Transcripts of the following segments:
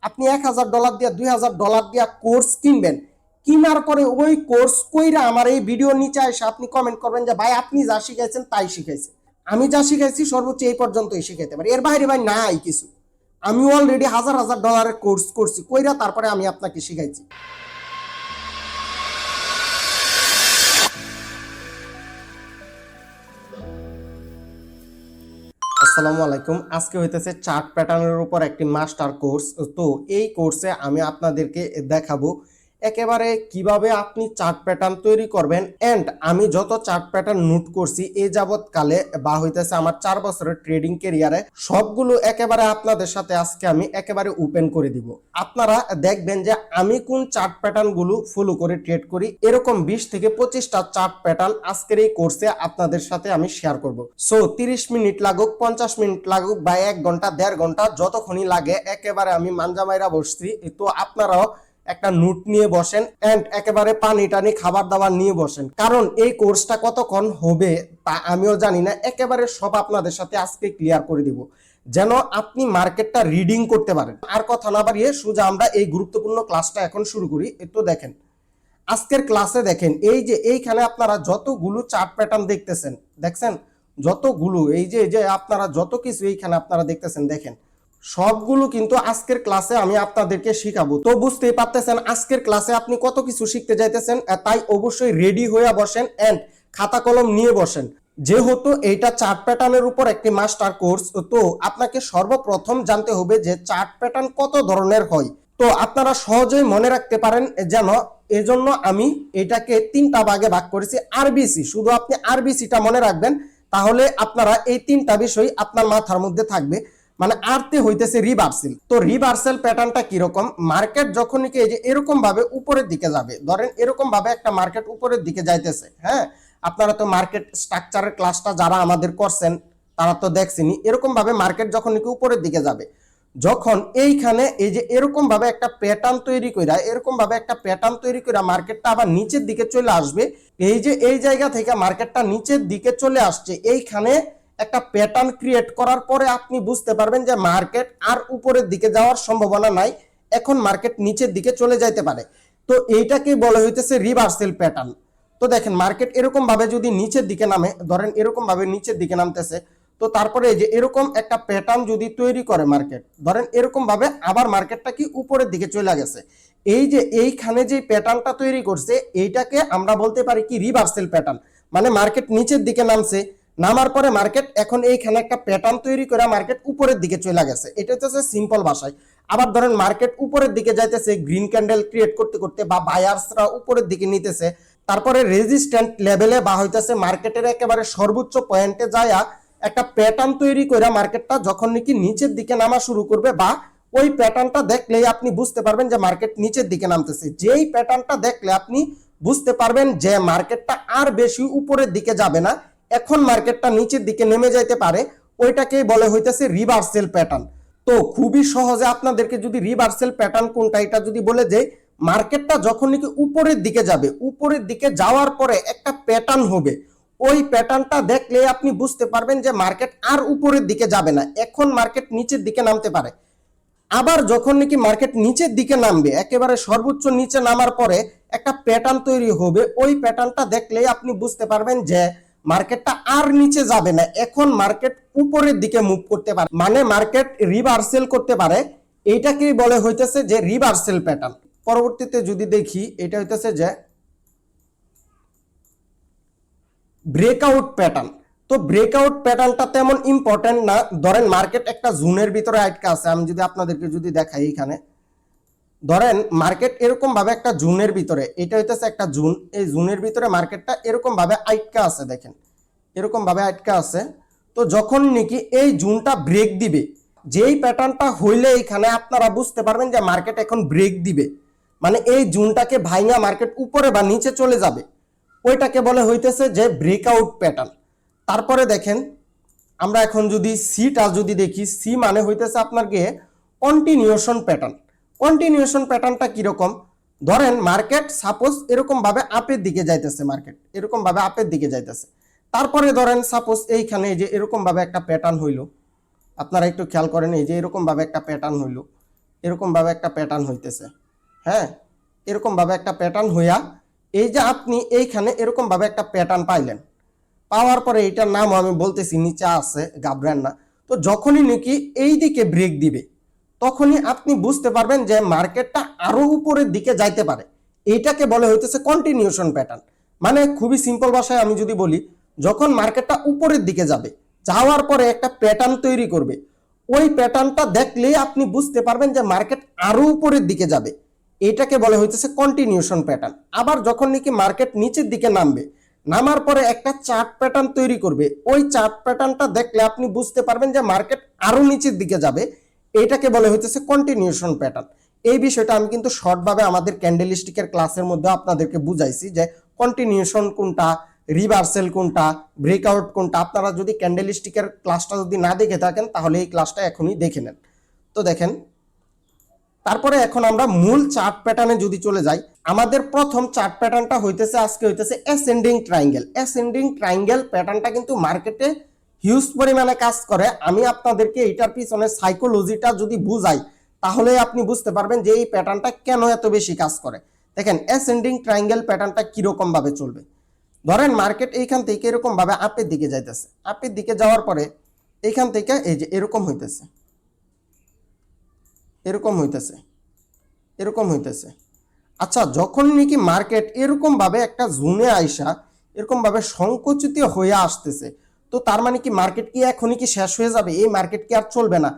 আপনি $1000 দিয়ে $2000 দিয়ে কোর্স কিনবেন, কিনার পরে ওই কোর্স কইরা আমার এই ভিডিও নিচে এসে আপনি কমেন্ট করবেন যে ভাই আপনি যা শিখাইছেন তাই শিখাইছেন। আমি যা শিখাইছি সর্বোচ্চ এই পর্যন্তই শিখাইতে পারি, এর বাইরে ভাই নাই কিছু। আমি অলরেডি হাজার হাজার ডলারের কোর্স করছি, কইরা তারপরে আমি আপনাকে শিখাইছি। আসসালামু আলাইকুম। আজকে হইতেছে চার্ট প্যাটার্নের উপর একটি মাস্টার কোর্স। তো এই কোর্সে আমি আপনাদেরকে দেখাবো একেবারে কিভাবে আপনি চার্ট প্যাটার্ন তৈরি করবেন। এন্ড আমি যত চার্ট প্যাটার্ন নোট করছি এই যাবৎকালে বা হইতেছে আমার 4 বছরের ট্রেডিং ক্যারিয়ারে, সবগুলো একেবারে আপনাদের সাথে আজকে আমি একেবারে ওপেন করে দিব। আপনারা দেখবেন যে আমি কোন চার্ট প্যাটার্ন গুলো ফলো করে ট্রেড করি। এরকম 20 থেকে 25টা চার্ট প্যাটার্ন আজকের এই কোর্সে আপনাদের সাথে আমি শেয়ার করব। সো 30 মিনিট লাগুক, 50 মিনিট লাগুক বা 1 ঘন্টা 1.5 ঘন্টা যতক্ষণই লাগে, একেবারে আমি মানজামাইরা বসছি। তো আপনারাও একটা নোট নিয়ে বসেন এন্ড একেবারে পানি টানি খাবার দাবার নিয়ে বসেন, কারণ এই কোর্সটা কতক্ষণ হবে তা আমিও জানি না। একেবারে সব আপনাদের সাথে আজকে ক্লিয়ার করে দিব, যেন আপনি মার্কেটটা রিডিং করতে পারেন। আর কথা না বাড়িয়ে সোজা আমরা এই গুরুত্বপূর্ণ ক্লাসটা এখন শুরু করি। তো দেখেন আজকের ক্লাসে, দেখেন এই যে এইখানে আপনারা যতগুলো চার্ট প্যাটার্ন দেখতেছেন, দেখছেন যতগুলো, এই যে আপনারা যত কিছু এইখানে আপনারা দেখতেছেন, দেখেন সবগুলো কিন্তু আজকের ক্লাসে আমি আপনাদেরকে শিখাবো। তো বুঝতেই পারতেছেন আজকের ক্লাসে আপনি কত কিছু শিখতে যাইতেছেন, তাই অবশ্যই রেডি হয়ে বসেন এন্ড খাতা কলম নিয়ে বসেন। যেহেতু এইটা চার্ট প্যাটার্নের উপর একটি মাস্টার কোর্স, তো আপনাকে সর্বপ্রথম জানতে হবে যে চার্ট প্যাটার্ন কত ধরনের হয়। তো আপনারা সহজেই মনে রাখতে পারেন যেন, এজন্য আমি এটাকে 3টা ভাগে ভাগ করেছি। আরবিসি, শুধু আপনি আরবিসিটা মনে রাখবেন, তাহলে আপনারা এই 3টা বিষয় আপনার মাথার মধ্যে থাকবে। মানে আরতে হইতেছে রিভার্সাল। তো রিভার্সাল প্যাটার্নটা কিরকম, মার্কেট যখন নাকি এই যে এরকম ভাবে উপরের দিকে যাবে, ধরেন এরকম ভাবে একটা মার্কেট উপরের দিকে যাইতেছে, হ্যাঁ আপনারা তো মার্কেট স্ট্রাকচারের ক্লাসটা যারা আমাদের করছেন তারা তো দেখছেনই। এরকম ভাবে মার্কেট যখন নাকি উপরের দিকে যাবে, যখন এইখানে এই যে এরকম ভাবে একটা প্যাটার্ন তৈরি কইরা, এরকম ভাবে একটা প্যাটার্ন তৈরি কইরা মার্কেটটা আবার নিচের দিকে চলে আসবে। এই যে এই জায়গা থেকে মার্কেটটা নিচের দিকে চলে আসছে, এইখানে একটা প্যাটার্ন ক্রিয়েট করার পরে আপনি বুঝতে পারবেন যে মার্কেট আর উপরের দিকে যাওয়ার সম্ভাবনা নাই, এখন মার্কেট নিচের দিকে চলে যাইতে পারে। তো এইটাকে বলা হইতেছে রিভার্সাল প্যাটার্ন। তো দেখেন মার্কেট এরকম ভাবে যদি নিচের দিকে নামে, ধরেন এরকম ভাবে নিচের দিকে নামতেছে, তো তারপরে এই যে এরকম একটা প্যাটার্ন যদি তৈরি করে মার্কেট, ধরেন এরকম ভাবে আবার মার্কেটটা কি উপরের দিকে চলে গেছে, এই যে এইখানে যে প্যাটার্নটা তৈরি করছে এইটাকে আমরা বলতে পারি কি রিভার্সাল প্যাটার্ন। মানে মার্কেট নিচের দিকে নামছে, নামার পরে মার্কেট এখন এইখানে একটা প্যাটার্ন তৈরি করে মার্কেট উপরের দিকে চলে গেছে, এটা হচ্ছে সিম্পল ভাষায়। আবার ধরেন মার্কেট উপরের দিকে যাইতেছে গ্রিন ক্যান্ডেল ক্রিয়েট করতে করতে, বা বায়ার্সরা উপরের দিকে নিতেছে, তারপরে রেজিস্ট্যান্ট লেভেলে বা হইতেছে মার্কেটের একেবারে সর্বোচ্চ পয়েন্টে যায়া একটা প্যাটার্ন তৈরি করে মার্কেটটা যখন নাকি নিচের দিকে নামা শুরু করবে, বা ওই প্যাটার্নটা দেখলেই আপনি বুঝতে পারবেন যে মার্কেট নিচের দিকে নামতেছে। যেই প্যাটার্নটা দেখলে আপনি বুঝতে পারবেন যে মার্কেটটা আর বেশি উপরের দিকে যাবে না, এখন মার্কেটটা নিচের দিকে নেমে যাইতে পারে, ওইটাকেই বলে হইতেছে রিভার্সাল প্যাটার্ন। তো খুবই সহজে আপনাদেরকে যদি রিভার্সাল প্যাটার্ন কোনটা এটা যদি বলে যে, মার্কেটটা যখন নাকি উপরের দিকে যাবে, উপরের দিকে যাওয়ার পরে একটা প্যাটার্ন হবে, ওই প্যাটার্নটা দেখলে আপনি বুঝতে পারবেন যে মার্কেট আর উপরের দিকে যাবে না, এখন মার্কেট নিচের দিকে নামতে পারে। আবার যখন নাকি মার্কেট নিচের দিকে নামবে, একেবারে সর্বোচ্চ নিচে নামার পরে একটা প্যাটার্ন তৈরি হবে, ওই প্যাটার্নটা দেখলে আপনি বুঝতে পারবেন যে মার্কেটটা আর নিচে যাবে না, এখন মার্কেট উপরের দিকে মুভ করতে পারে, মানে মার্কেট রিভার্সাল করতে পারে। এইটাকেই বলে হইতেছে যে রিভার্সাল প্যাটার্ন। পরবর্তীতে যদি দেখি, এটা হইতেছে যে ব্রেকআউট প্যাটার্ন। তো ব্রেকআউট প্যাটার্নটা তেমন ইম্পর্টেন্ট না। ধরেন মার্কেট একটা জোনের ভিতরে আটকা আছে, আমি যদি আপনাদেরকে যদি দেখাই, এইখানে ধরেন মার্কেট এরকম ভাবে একটা জোনের ভিতরে, এটা হইতেছে একটা জোন, এই জোনের ভিতরে মার্কেটটা এরকম ভাবে আটকা আছে, দেখেন এরকম ভাবে আটকা আছে। তো যখন নাকি এই জোনটা ব্রেক দিবে, যেই প্যাটার্নটা হইলে এখানে আপনারা বুঝতে পারবেন যে মার্কেট এখন ব্রেক দিবে, মানে এই জোনটাকে ভাঙা মার্কেট উপরে বা নিচে চলে যাবে, ওইটাকে বলে হইতেছে যে ব্রেকআউট প্যাটার্ন। তারপরে দেখেন আমরা এখন যদি সিটা যদি দেখি, সি মানে হইতেছে আপনার গিয়ে কন্টিনিউশন প্যাটার্ন। কন্টিনিউশন প্যাটার্নটা কিরকম, ধরেন মার্কেট সাপোজ এরকম ভাবে আপের দিকে যাইতেছে, মার্কেট এরকম ভাবে আপের দিকে যাইতেছে, তারপরে ধরেন সাপোজ এইখানে যে এরকম ভাবে একটা প্যাটার্ন হইলো, আপনারা একটু খেয়াল করেন, এই যে এরকম ভাবে একটা প্যাটার্ন হইলো, এরকম ভাবে একটা প্যাটার্ন হইতেছে, হ্যাঁ, এরকম ভাবে একটা প্যাটার্ন হইয়া এই যে আপনি এইখানে এরকম ভাবে একটা প্যাটার্ন পাইলেন, পাওয়ার পরে এটার নাম আমি বলতেছি, নিচে আছে, ঘাবড়েন না। তো যখনই নাকি এই দিকে ব্রেক দিবে তখনই আপনি বুঝতে পারবেন যে মার্কেটটা আরো উপরের দিকে যাইতে পারে। এইটাকে বলে হইতেছে কন্টিনিউশন প্যাটার্ন। মানে খুবই সিম্পল ভাষায় আমি যদি বলি, যখন মার্কেটটা উপরের দিকে যাবে, যাওয়ার পরে একটা প্যাটার্ন তৈরি করবে, ওই প্যাটার্নটা দেখলেই আপনি বুঝতে পারবেন যে মার্কেট আরো উপরের দিকে যাবে। এটাকে বলে হইতেছে কন্টিনিউশন প্যাটার্ন। আবার যখন নাকি মার্কেট নিচের দিকে নামবে, নামার পরে একটা চার্ট প্যাটার্ন তৈরি করবে, ওই চার্ট প্যাটার্নটা দেখলে আপনি বুঝতে পারবেন যে মার্কেট আরো নিচের দিকে যাবে। এটাকে বলে হইতেছে কন্টিনিউশন প্যাটার্ন। এই বিষয়টা আমি কিন্তু শর্টভাবে আমাদের ক্যান্ডেলস্টিকের ক্লাসের মধ্যে আপনাদেরকে বুঝাইছি যে কন্টিনিউশন কোনটা, রিভার্সাল কোনটা, ব্রেকআউট কোনটা। আপনারা যদি ক্যান্ডেলস্টিকের ক্লাসটা যদি না দেখে থাকেন তাহলে এই ক্লাসটা এখনই দেখে নেন। তো দেখেন, তারপরে এখন আমরা মূল চার্ট প্যাটার্নে যদি চলে যাই, আমাদের প্রথম চার্ট প্যাটার্নটা হইতেছে আজকে হইতেছে অ্যাসেন্ডিং ট্রায়াঙ্গেল। অ্যাসেন্ডিং ট্রায়াঙ্গেল প্যাটার্নটা কিন্তু মার্কেটে হিউজ পরিমাণে কাজ করে। আমি আপনাদেরকে এটার পিছনে সাইকোলজিটা যদি বুঝাই তাহলে আপনি বুঝতে পারবেন যে এই প্যাটার্নটা কেন এত বেশি কাজ করে। দেখেন অ্যাসেন্ডিং ট্রায়াঙ্গেল প্যাটার্নটা কিরকম ভাবে চলবে। ধরেন মার্কেট এইখান থেকে এরকম ভাবে আপের দিকে যাইতেছে, আপের দিকে যাওয়ার পরে এইখান থেকে এই যে এরকম হইতেছে, এরকম হইতেছে, এরকম হইতেছে। আচ্ছা, যখন নাকি মার্কেট এরকম ভাবে একটা জোনে আইসা এরকম ভাবে সংকুচিত হয়ে আসতেছে, তো তার মানে কি মার্কেট কি এখনই কি শেষ হয়ে যাবে? এই মার্কেট কি আর চলবে না?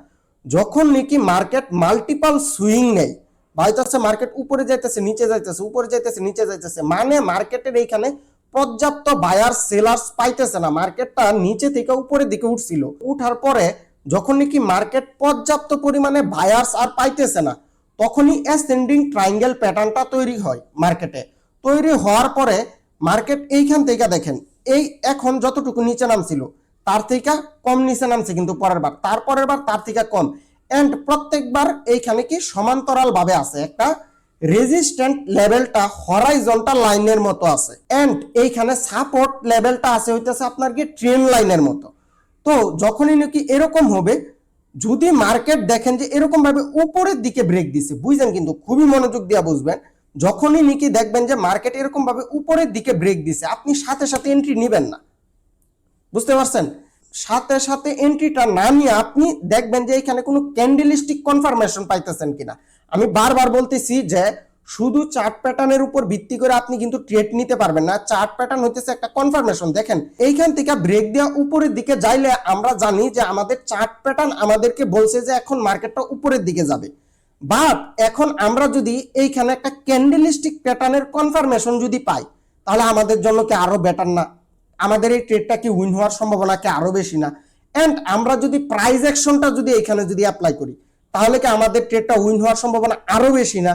যখন নাকি মার্কেট মাল্টিপল সুইং নেই, বাইতাছে মার্কেট উপরে যাইতেছে নিচে যাইতেছে, উপরে যাইতেছে নিচে যাইতেছে, মানে মার্কেটের এইখানে পর্যাপ্ত বায়ার সেলার্স পাইতেছে না। মার্কেটটা নিচে থেকে উপরের দিকে উঠছিল, উঠার পরে যখন নাকি মার্কেট পর্যাপ্ত পরিমাণে বায়ার্স আর পাইতেছে না, তখনই অ্যাসেন্ডিং ট্রায়াঙ্গেল প্যাটার্নটা তৈরি হয় মার্কেটে। তৈরি হওয়ার পরে মার্কেট এইখান থেকে দেখেন এই এখন যতটুকু নিচে নামছিল তার থেকে কম নিচে নামছে, কিন্তু পরের বার তারপরের বার তার থেকে কম, এন্ড প্রত্যেকবার এইখানে কি সমান্তরাল ভাবে আছে, একটা রেজিস্ট্যান্ট লেভেলটা হরাইজন্টাল লাইনের মতো আছে, এন্ড এইখানে সাপোর্ট লেভেলটা আছে হইতেছে আপনার কি ট্রেন লাইনের মতো। তো যখনই নাকি এরকম হবে, যদি মার্কেট দেখেন যে এরকম ভাবে উপরের দিকে ব্রেক দিছে, বুঝছেন, কিন্তু খুবই মনোযোগ দিয়ে বুঝবেন, যখনই নাকি দেখবেন যে মার্কেট এরকম ভাবে উপরের দিকে ব্রেক দিছে, আপনি সাথে সাথে এন্ট্রি নেবেন না। বুঝতে পারছেন? সাথে সাথে এন্ট্রিটা না নিয়ে আপনি দেখবেন যে এখানে কোনো ক্যান্ডেলস্টিক কনফার্মেশন পাইতেছেন কিনা। আমি বারবার বলতেছি যে শুধু চার্ট প্যাটার্নের উপর ভিত্তি করে আপনি কিন্তু ট্রেড নিতে পারবেন না। চার্ট প্যাটার্ন হইতেছে একটা কনফার্মেশন। দেখেন এইখান থেকে ব্রেক দেওয়া উপরের দিকে যাইলে আমরা জানি যে আমাদের চার্ট প্যাটার্ন আমাদেরকে বলছে যে এখন মার্কেটটা উপরের দিকে যাবে। বাট এখন আমরা যদি এইখানে একটা ক্যান্ডেলস্টিক প্যাটার্নের কনফার্মেশন যদি পাই, তাহলে আমাদের জন্য কি আরো বেটার না? আমাদের এই ট্রেডটা কি উইন হওয়ার সম্ভাবনা কি আরো বেশি না? এন্ড আমরা যদি প্রাইস অ্যাকশনটা যদি এখানে যদি অ্যাপ্লাই করি, তাহলে কি আমাদের ট্রেডটা উইন হওয়ার সম্ভাবনা আরো বেশি না?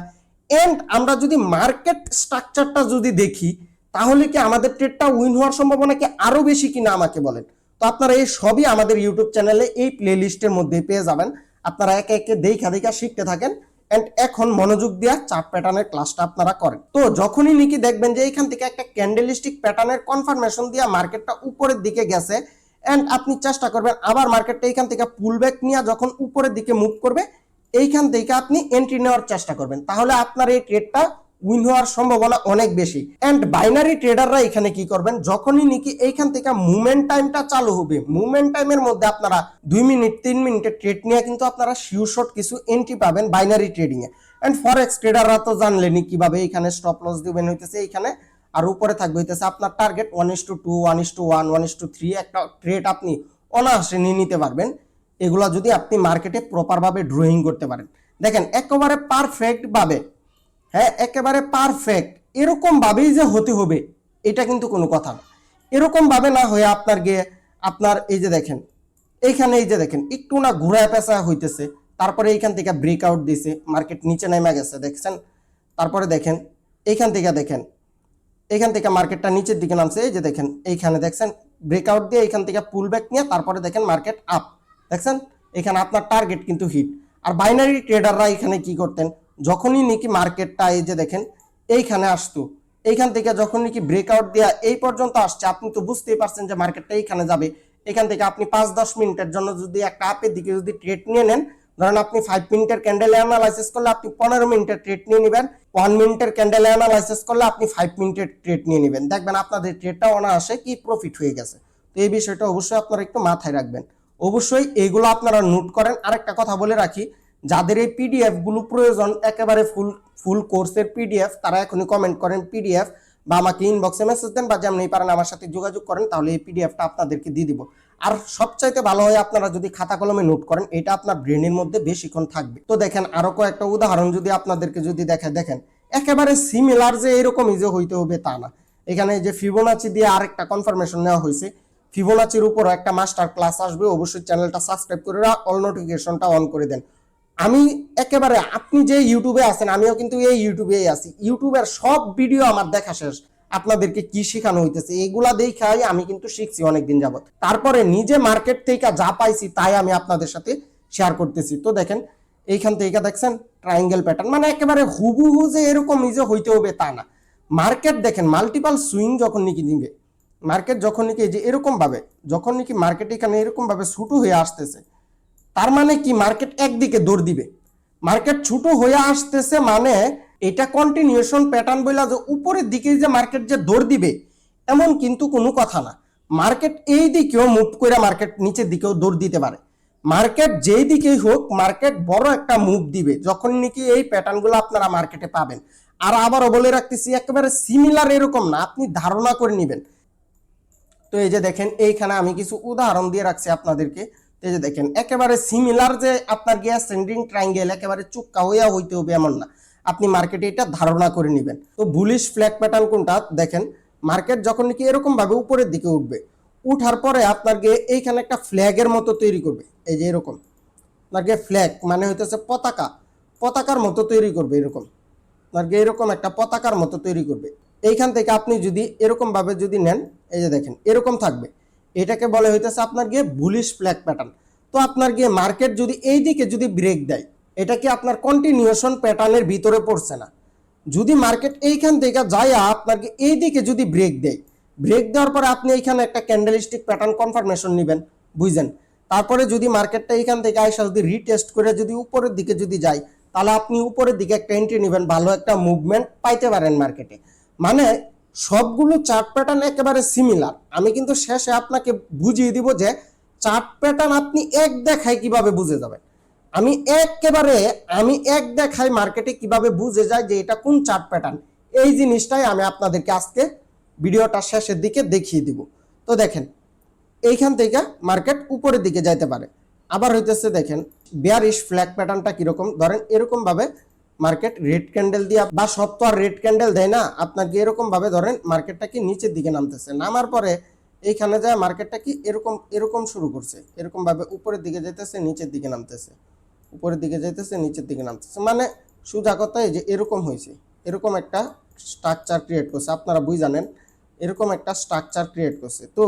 এন্ড আমরা যদি মার্কেট স্ট্রাকচারটা যদি দেখি, তাহলে কি আমাদের ট্রেডটা উইন হওয়ার সম্ভাবনা কি আরো বেশি কিনা আমাকে বলেন। তো আপনারা এই সবই আমাদের ইউটিউব চ্যানেলে এই প্লে লিস্টের মধ্যে পেয়ে যাবেন। আপনারা একে একে দেখা দেখা শিখতে থাকেন, এন্ড এখন মনোযোগ দিয়ে চার্ট প্যাটার্নের ক্লাসটা আপনারা করেন। তো যখনই নাকি দেখবেন যে এইখান থেকে একটা ক্যান্ডেলস্টিক প্যাটার্নের কনফার্মেশন দিয়ে মার্কেটটা উপরের দিকে গেছে, এন্ড আপনি চেষ্টা করবেন আবার মার্কেটটা এইখান থেকে পুলব্যাক নিয়ে যখন উপরের দিকে মুভ করবে, এইখান থেকে আপনি এন্ট্রি নেওয়ার চেষ্টা করবেন, তাহলে আপনার এই ট্রেডটা উইন হওয়ার সম্ভাবনা অনেক বেশি। এন্ড বাইনারি ট্রেডাররা এখানে কি করবেন, যখনই নাকি এইখান থেকে মুভমেন্ট টাইমটা চালু হবে, মুভমেন্ট টাইমের মধ্যে আপনারা 2 মিনিট 3 মিনিটের ট্রেড নিয়ে কিন্তু আপনারা শিওর শট কিছু এন্ট্রি পাবেন বাইনারি ট্রেডিং এ। এন্ড ফরেক্স ট্রেডাররা তো জানলেনই কিভাবে এখানে স্টপ লস দিবেন হইতেছে এইখানে, আর উপরে থাকবে হইতেছে আপনার টার্গেট 1:2 1:1 1:3 একটা ট্রেড আপনি অনায়াসে নিয়ে নিতে পারবেন, এগুলা যদি আপনি মার্কেটে প্রপার ভাবে ড্রয়িং করতে পারেন। দেখেন একেবারে পারফেক্ট ভাবে, হ্যাঁ একেবারে পারফেক্ট এরকম ভাবেই যে হতে হবে এটা কিন্তু কোনো কথা না। এরকম ভাবে না হয়ে আপনার গিয়ে আপনার এই যে দেখেন এইখানে এই যে দেখেন একটু না ঘুরায় পেঁচা হইতেছে, তারপরে এইখান থেকে ব্রেকআউট দিছে, মার্কেট নিচে নেমে গেছে দেখছেন, তারপরে দেখেন এইখান থেকে দেখেন এইখান থেকে মার্কেটটা নিচের দিকে নামছে, এই যে দেখেন এইখানে দেখছেন ব্রেকআউট দিয়ে এইখান থেকে পুল ব্যাক নিয়ে তারপরে দেখেন মার্কেট আপ, দেখছেন এখানে আপনার টার্গেট কিন্তু হিট। আর বাইনারি ট্রেডাররা এখানে কি করতেন, যখনই নাকি মার্কেটটা এই যে দেখেন এইখানে আসতো, এইখান থেকে যখন নাকি ব্রেকআউট দেওয়া এই পর্যন্ত আসছে, আপনি তো বুঝতেই পারছেন যে মার্কেটটা এইখানে যাবে, এখান থেকে আপনি 5-10 মিনিটের জন্য যদি একটা আপের দিকে যদি ট্রেড নিয়ে নেন, ধরেন আপনি 5 মিনিটের ক্যান্ডেল অ্যানালাইসিস করলে আপনি 15 মিনিটের ট্রেড নিয়ে নেবেন, 1 মিনিটের ক্যান্ডেল অ্যানালাইসিস করলে আপনি 5 মিনিটের ট্রেড নিয়ে নেবেন, দেখবেন আপনাদের ট্রেডটা অনায়াসে কি প্রফিট হয়ে গেছে। তো এই বিষয়টা অবশ্যই আপনারা একটু মাথায় রাখবেন, অবশ্যই এইগুলো আপনারা নোট করেন। আরেকটা কথা বলে রাখি, যাদের এই পিডিএফ গুলো প্রয়োজন একেবারে ফুল কোর্সের পিডিএফ, তারা এখনই কমেন্ট করেন পিডিএফ, বা আমাকে ইনবক্সে মেসেজ দেন, বা যেমনি পারেন আমার সাথে যোগাযোগ করেন, তাহলে এই পিডিএফটা আপনাদেরকে দিয়ে দিব। আর সবচাইতে ভালো হয় আপনারা যদি খাতা কলমে নোট করেন, এটা আপনার ব্রেনের মধ্যে বেশিক্ষণ থাকবে। তো দেখেন আরো কয়েকটা উদাহরণ যদি আপনাদেরকে যদি দেখেন একেবারে সিমিলার যে এরকমই যে হইতে হবে তা না। এখানে যে ফিবোনাচি দিয়ে আরেকটা কনফার্মেশন নেওয়া হয়েছে, ফিবোনাচির উপর একটা মাস্টার ক্লাস আসবে, অবশ্যই চ্যানেলটা সাবস্ক্রাইব করে অল নোটিফিকেশনটা অন করে দেন। আমি একেবারে আপনি যে ইউটিউবে আছেন, আমিও কিন্তু এই ইউটিউবেই আছি, ইউটিউবের সব ভিডিও আমার দেখা শেষ। আপনাদেরকে কি শেখানো হইতেছে এগুলা দেখাই আমি কিন্তু শিখছি অনেকদিন যাবত, তারপরে নিজে মার্কেট থেকে যা পাইছি তাই আমি আপনাদের সাথে শেয়ার করতেছি। তো দেখেন এইখান থেকে দেখছেন ট্রায়াঙ্গেল প্যাটার্ন, মানে একেবারে হুবহু যে এরকম নিজে হইতে হবে তা না। মার্কেট দেখেন মাল্টিপাল সুইং যখন নাকি দিবে, মার্কেট যখন নাকি যে এরকম ভাবে, যখন নাকি মার্কেট এখানে এরকম ভাবে ছুটু হয়ে আসতেছে, তার মানে কি মার্কেট একদিকে দৌড় দিবে। মার্কেট ছোট হয়ে আসতেছে মানে এটা কন্টিনিউশন প্যাটার্ন বইলা যে উপরের দিকে যে মার্কেট যে দৌড় দিবে এমন কিন্তু কোনো কথা না। মার্কেট এই দিকেও মুভ করে মার্কেট নিচের দিকেও দৌড় দিতে পারে। মার্কেট যেই দিকেই হোক মার্কেট বড় একটা মুভ দিবে যখন নাকি এই প্যাটার্নগুলো আপনারা মার্কেটে পাবেন। আর আবারও বলে রাখতেছি একেবারে সিমিলার এরকম না, আপনি ধারণা করে নেবেন। তো এই যে দেখেন এইখানে আমি কিছু উদাহরণ দিয়ে রাখছি আপনাদেরকে। এই যে দেখেন একেবারে সিমিলার যে আপনার গিয়া সেন্ডিং ট্রায়াঙ্গেল একেবারে চুক্কা হইয়া হইতে হবে এমন না, আপনি মার্কেটে এটা ধারণা করে নেবেন। তো বুলিশ ফ্ল্যাগ প্যাটার্ন কোনটা দেখেন, মার্কেট যখন নাকি এরকম ভাবে উপরের দিকে উঠবে, উঠার পরে আপনার গিয়ে এইখানে একটা ফ্ল্যাগের মতো তৈরি করবে, এই যে এরকম আপনার গিয়ে ফ্ল্যাগ মানে হইতেছে পতাকা, পতাকার মতো তৈরি করবে, এরকম আপনার গিয়ে এরকম একটা পতাকার মতো তৈরি করবে। এইখান থেকে আপনি যদি এরকম ভাবে যদি নেন, এই যে দেখেন এরকম থাকবে, এটাকে বলে হইতেছে আপনার গিয়ে বুলিশ ফ্ল্যাগ প্যাটার্ন। তো আপনার গিয়ে মার্কেট যদি এই দিকে যদি ব্রেক দেয়, এটা কি আপনার কন্টিনিউশন প্যাটার্নের ভিতরে পড়ছে না। যদি মার্কেট এইখান থেকে যায় আপনাকে এই দিকে যদি ব্রেক দেয়, ব্রেক দেওয়ার পরে আপনি এইখানে একটা ক্যান্ডেলস্টিক প্যাটার্ন কনফার্মেশন নেবেন, বুঝছেন। তারপরে যদি মার্কেটটা এইখান থেকে আইসা যদি রিটেস্ট করে যদি উপরের দিকে যদি যায়, তাহলে আপনি উপরের দিকে একটা এন্ট্রি নেবেন, ভালো একটা মুভমেন্ট পাইতে পারেন মার্কেটে। মানে সবগুলো চার্ট প্যাটার্ন একেবারে সিমিলার। আমি কিন্তু শেষে আপনাকে বুঝিয়ে দিব যে চার্ট প্যাটার্ন আপনি এক দেখায় কিভাবে বুঝে যাবেন। আমি এক দেখাই মার্কেটে কিভাবে বুঝে যায় যে এটা কোন চার্ট প্যাটার্ন, এই জিনিসটাই আমি আপনাদেরকে আজকে ভিডিওটা শেষের দিকে দেখিয়ে দিব। তো দেখেন এইখান থেকে মার্কেট উপরের দিকে যাইতে পারে। আবার হইতেছে দেখেন বেয়ারিশ ফ্ল্যাগ প্যাটার্নটা কিরকম, ধরেন এরকম ভাবে মার্কেট রেড ক্যান্ডেল দিয়ে, বা সব তো আর রেড ক্যান্ডেল দেয় না, আপনাকে এরকম ভাবে ধরেন মার্কেটটা কি নিচের দিকে নামতেছে, নামার পরে এইখানে যায় মার্কেটটা কি এরকম এরকম শুরু করছে, এরকম ভাবে উপরের দিকে যেতেছে নিচের দিকে নামতেছে, উপরের দিকে যাইতেছে নিচের দিকে নামতেছে, মানে সোজা কথা এই যে এরকম হয়েছে, এরকম একটা স্ট্রাকচার ক্রিয়েট করছে, আপনারা বুঝ জানেন এরকম একটা স্ট্রাকচার ক্রিয়েট করছে। তো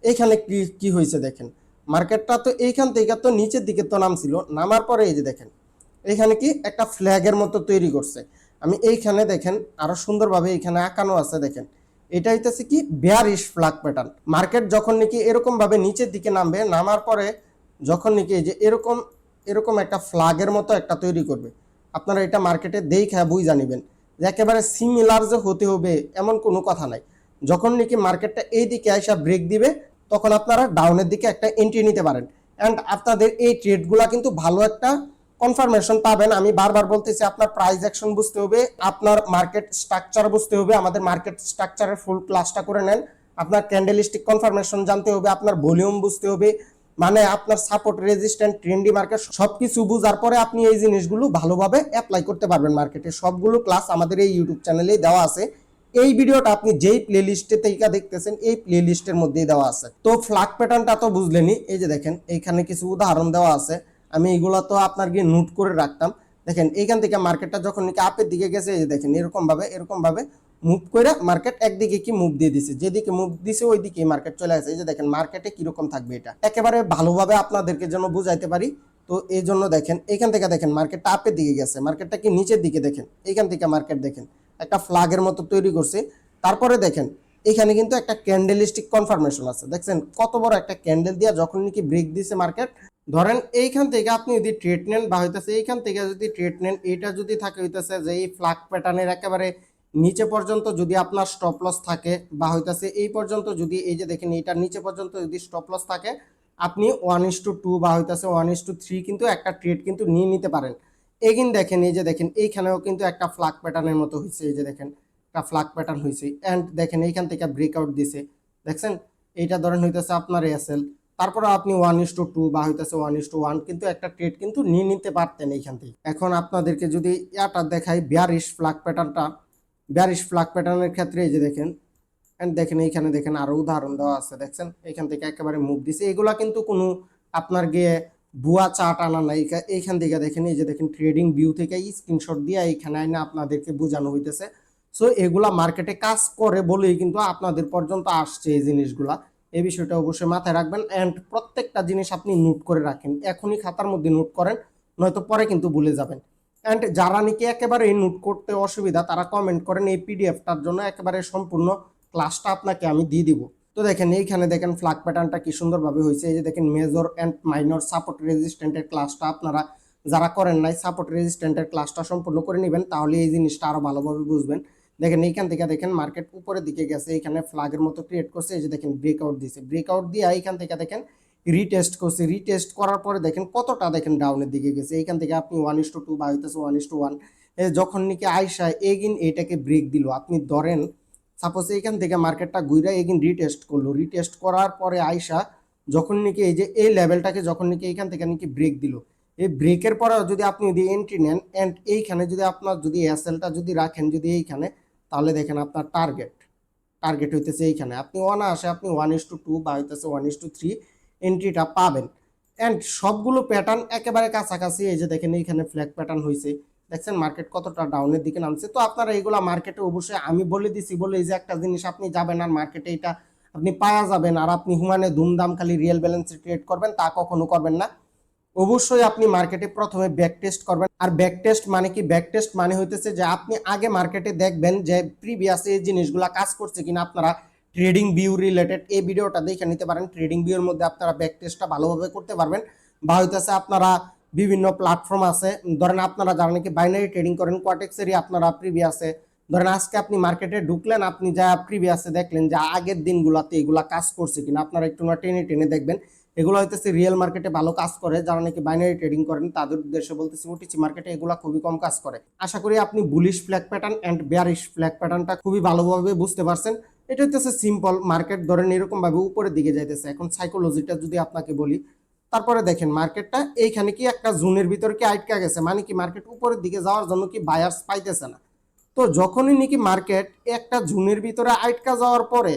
এইখানে কি হয়েছে দেখেন, মার্কেটটা তো এইখান থেকে তো নিচের দিকে তো নামছিল, নামার পরে এই যে দেখেন এইখানে কি একটা ফ্ল্যাগের মতো তৈরি করছে। আমি এইখানে দেখেন আরো সুন্দরভাবে এইখানে আঁকানো আছে, দেখেন এটা হইতেছে কি বেয়ারিশ ফ্ল্যাগ প্যাটার্ন। মার্কেট যখন নাকি এরকম ভাবে নিচের দিকে নামবে, নামার পরে যখন নাকি এই যে এরকম এরকম একটা ফ্ল্যাগের মতো একটা তৈরি করবে, আপনারা এটা মার্কেটে দেখে বুঝ জানিবেন যে একেবারে সিমিলার যে হতে হবে এমন কোনো কথা নাই। যখন নাকি মার্কেটটা এই দিকে আইসা ব্রেক দিবে, তখন আপনারা ডাউনের দিকে একটা এন্ট্রি নিতে পারেন। অ্যান্ড আপনাদের এই ট্রেডগুলা কিন্তু ভালো একটা কনফার্মেশন পাবেন। আমি বারবার বলতেছি আপনার প্রাইস অ্যাকশন বুঝতে হবে, আপনার মার্কেট স্ট্রাকচার বুঝতে হবে, আমাদের মার্কেট স্ট্রাকচারের ফুল ক্লাসটা করে নেন। আপনার ক্যান্ডেলস্টিক কনফার্মেশন জানতে হবে, আপনার ভলিউম বুঝতে হবে, মানে আপনার সাপোর্ট রেজিস্ট্যান্ট ট্রেন্ডি মার্কেট সবকিছু বুঝার পরে আপনি এই জিনিসগুলো ভালোভাবে অ্যাপ্লাই করতে পারবেন মার্কেটে। সবগুলো ক্লাস আমাদের এই ইউটিউব চ্যানেলেই দেওয়া আছে। এই ভিডিওটা আপনি যেই প্লে লিস্টে থেকে দেখতেছেন এই প্লে লিস্টের মধ্যেই দেওয়া আছে। তো ফ্ল্যাগ প্যাটার্নটা তো বুঝলেনই, এই যে দেখেন এইখানে কিছু উদাহরণ দেওয়া আছে, আমি এইগুলো তো আপনার গিয়ে নোট করে রাখতাম। দেখেন এইখান থেকে মার্কেটটা যখন নাকি আপের দিকে গেছে, এই যে দেখেন এরকম ভাবে মুভ করে মার্কেট একদিকে কি মুভ দিয়ে দিছে, যেদিকে মুভ দিছে ওই দিকে মার্কেট চলে আসে। এই যে দেখেন মার্কেটে কিরকম থাকবে এটা একেবারে ভালোভাবে আপনাদেরকে যেন বুঝাইতে পারি। তো এই জন্য দেখেন এইখান থেকে দেখেন মার্কেটটা আপের দিকে গেছে, মার্কেটটা কি নিচের দিকে, দেখেন এইখান থেকে মার্কেট দেখেন একটা ফ্ল্যাগের মতো তৈরি করছে। তারপরে দেখেন এখানে কিন্তু একটা ক্যান্ডেলস্টিক কনফার্মেশন আছে, দেখছেন কত বড় একটা ক্যান্ডেল দিয়া যখন নাকি ব্রেক দিছে মার্কেট, ধরেন এইখান থেকে আপনি যদি ট্রেড নেন বা হইতেছে এইখান থেকে যদি ট্রেড নেন, এটা যদি থাকে হইতেছে যে এই ফ্ল্যাগ প্যাটার্নের একেবারে নিচে পর্যন্ত যদি আপনার স্টপ লস থাকে বা হইতেছে এই পর্যন্ত যদি এই যে দেখেন এইটার নিচে পর্যন্ত যদি স্টপ লস থাকে, আপনি 1:2 বা হইতেছে 1:3 কিন্তু একটা ট্রেড কিন্তু নিয়ে নিতে পারেন। এগিন দেখেন এই যে দেখেন এইখানেও কিন্তু একটা ফ্ল্যাগ প্যাটার্নের মতো হয়েছে, এই যে দেখেন একটা ফ্ল্যাগ প্যাটার্ন হয়েছে অ্যান্ড দেখেন এইখান থেকে ব্রেকআউট দিছে, দেখছেন এইটা ধরেন হইতেছে আপনার এসএল, তারপরে আপনি 1:2 বা হইতেছে 1:1 কিন্তু একটা ট্রেড কিন্তু নিয়ে নিতে পারতেন এইখান থেকে। এখন আপনাদেরকে যদি ইয়াটা দেখাই বিয়ারিশ ফ্ল্যাগ প্যাটার্নটা, বিয়ারিশ ফ্ল্যাগ প্যাটার্নের ক্ষেত্রে এই যে দেখেন এন্ড দেখেন এইখানে দেখেন আরো উদাহরণ দেওয়া আছে, দেখছেন এইখান থেকে একেবারে মুভ দিছে। এগুলা কিন্তু কোনো আপনার গিয়ে ভুয়া চার্ট আনা নাই, এইখান থেকে দেখেন এই যে দেখেন ট্রেডিং ভিউ থেকে স্ক্রিনশট দিয়ে এইখানে আইনা আপনাদেরকে বোঝানো হইতেছে। সো এগুলা মার্কেটে কাজ করে বলেই কিন্তু আপনাদের পর্যন্ত আসছে এই জিনিসগুলা। এই বিষয়টা অবশ্যই মাথায় রাখবেন অ্যান্ড প্রত্যেকটা জিনিস আপনি নোট করে রাখেন, এখনই খাতার মধ্যে নোট করেন, নয়তো পরে কিন্তু ভুলে যাবেন। অ্যান্ড যারা নাকি একেবারে নোট করতে অসুবিধা তারা কমেন্ট করেন, এই পিডিএফটার জন্য একেবারে সম্পূর্ণ ক্লাসটা আপনাকে আমি দিয়ে দিব। তো দেখেন এইখানে দেখেন ফ্ল্যাগ প্যাটার্নটা কি সুন্দরভাবে হয়েছে, এই যে দেখেন মেজর অ্যান্ড মাইনর সাপোর্ট রেজিস্ট্যান্টের ক্লাসটা আপনারা যারা করেন নাই সাপোর্ট রেজিস্ট্যান্টের ক্লাসটা সম্পূর্ণ করে নেবেন, তাহলে এই জিনিসটা আরো ভালোভাবে বুঝবেন। দেখেন এইখান থেকে দেখেন মার্কেট উপরের দিকে গেছে, এখানে ফ্ল্যাগের মতো ক্রিয়েট করছে, এই যে দেখেন ব্রেকআউট দিয়েছে, ব্রেকআউট দিয়ে এইখান থেকে দেখেন রিটেস্ট করছে, রিটেস্ট করার পরে দেখেন কতটা দেখেন ডাউনের দিকে গেছে। এইখান থেকে আপনি 1:2 বা হইতেছে 1:1 যখন নাকি আইসা এগিন এইটাকে ব্রেক দিল, আপনি ধরেন সাপোজ এইখান থেকে মার্কেটটা ঘুরে এগিন রিটেস্ট করলো, রিটেস্ট করার পরে আইসা যখন নাকি এই যে এই লেভেলটাকে যখন নাকি এইখান থেকে নাকি ব্রেক দিল, এই ব্রেকের পরে যদি আপনি যদি এন্ট্রি নেন অ্যান্ড এইখানে যদি আপনার যদি এসএলটা যদি রাখেন যদি এইখানে, তাহলে দেখেন আপনার টার্গেট হইতেছে এইখানে, আপনি অনায়াসে আপনি 1:2 বা হইতেছে 1:3 এন্ট্রিটা পাবেন। অ্যান্ড সবগুলো প্যাটার্ন একেবারে কাছাকাছি, এই যে দেখেন এইখানে ফ্ল্যাগ প্যাটার্ন হয়েছে, দেখছেন মার্কেট কতটা ডাউনের দিকে নামছে। তো আপনারা এইগুলা মার্কেটে অবশ্যই আমি বলে দিছি বলে এই যে একটা জিনিস আপনি যাবেন আর মার্কেটে এটা আপনি পাওয়া যাবেন আর আপনি হুমানে ধুমধাম খালি রিয়েল ব্যালেন্সে ট্রেড করবেন, তা কখনো করবেন না। অবশ্যই আপনি মার্কেটে প্রথমে ব্যাক টেস্ট করবেন। আর ব্যাক টেস্ট মানে কি? ব্যাক টেস্ট মানে হইতেছে যে আপনি আগে মার্কেটে দেখবেন যে প্রিভিয়াস এই জিনিসগুলো কাজ করছে কিনা। আপনারা ট্রেডিং ভিউ রিলেটেড এই ভিডিওটা দেখে নিতে পারেন, ট্রেডিং ভিউর মধ্যে আপনারা ব্যাক টেস্টটা ভালোভাবে করতে পারবেন। বা হইতেছে আপনারা বিভিন্ন প্ল্যাটফর্ম আছে, ধরেন আপনারা যারা নাকি বাইনারি ট্রেডিং করেন কোয়াটেক্সেরই আপনারা প্রিভিয়াসে ধরেন আজকে আপনি মার্কেটে ঢুকলেন, আপনি যা প্রিভিয়াসে দেখলেন যে আগের দিনগুলোতে এগুলা কাজ করছে কিনা, আপনারা একটু না টেনে টেনে দেখবেন। এগুলো হইতেছে রিয়েল মার্কেটে ভালো কাজ করে, যারা নাকি বাইনারি ট্রেডিং করেন তাদের উদ্দেশ্যে বলতেছি। ওটিসি মার্কেটে এগুলো খুবই কম কাজ করে। আশা করি আপনি bullish flag pattern and bearish flag প্যাটার্নটা খুবই ভালোভাবে বুঝতে পারছেন। এটা হইতেছে সিম্পল, মার্কেট ধরেন এরকম ভাবে উপরের দিকে যাইতেছে। এখন সাইকোলজিটা যদি আপনাকে বলি, তারপরে দেখেন মার্কেটটা এইখানে কি একটা জোনের ভিতরে কি আটকা গেছে, মানে কি মার্কেট উপরের দিকে যাওয়ার জন্য কি বায়ার্স পাইতেছে না। তো যখনই নাকি মার্কেট একটা জোনের ভিতরে আটকা যাওয়ার পরে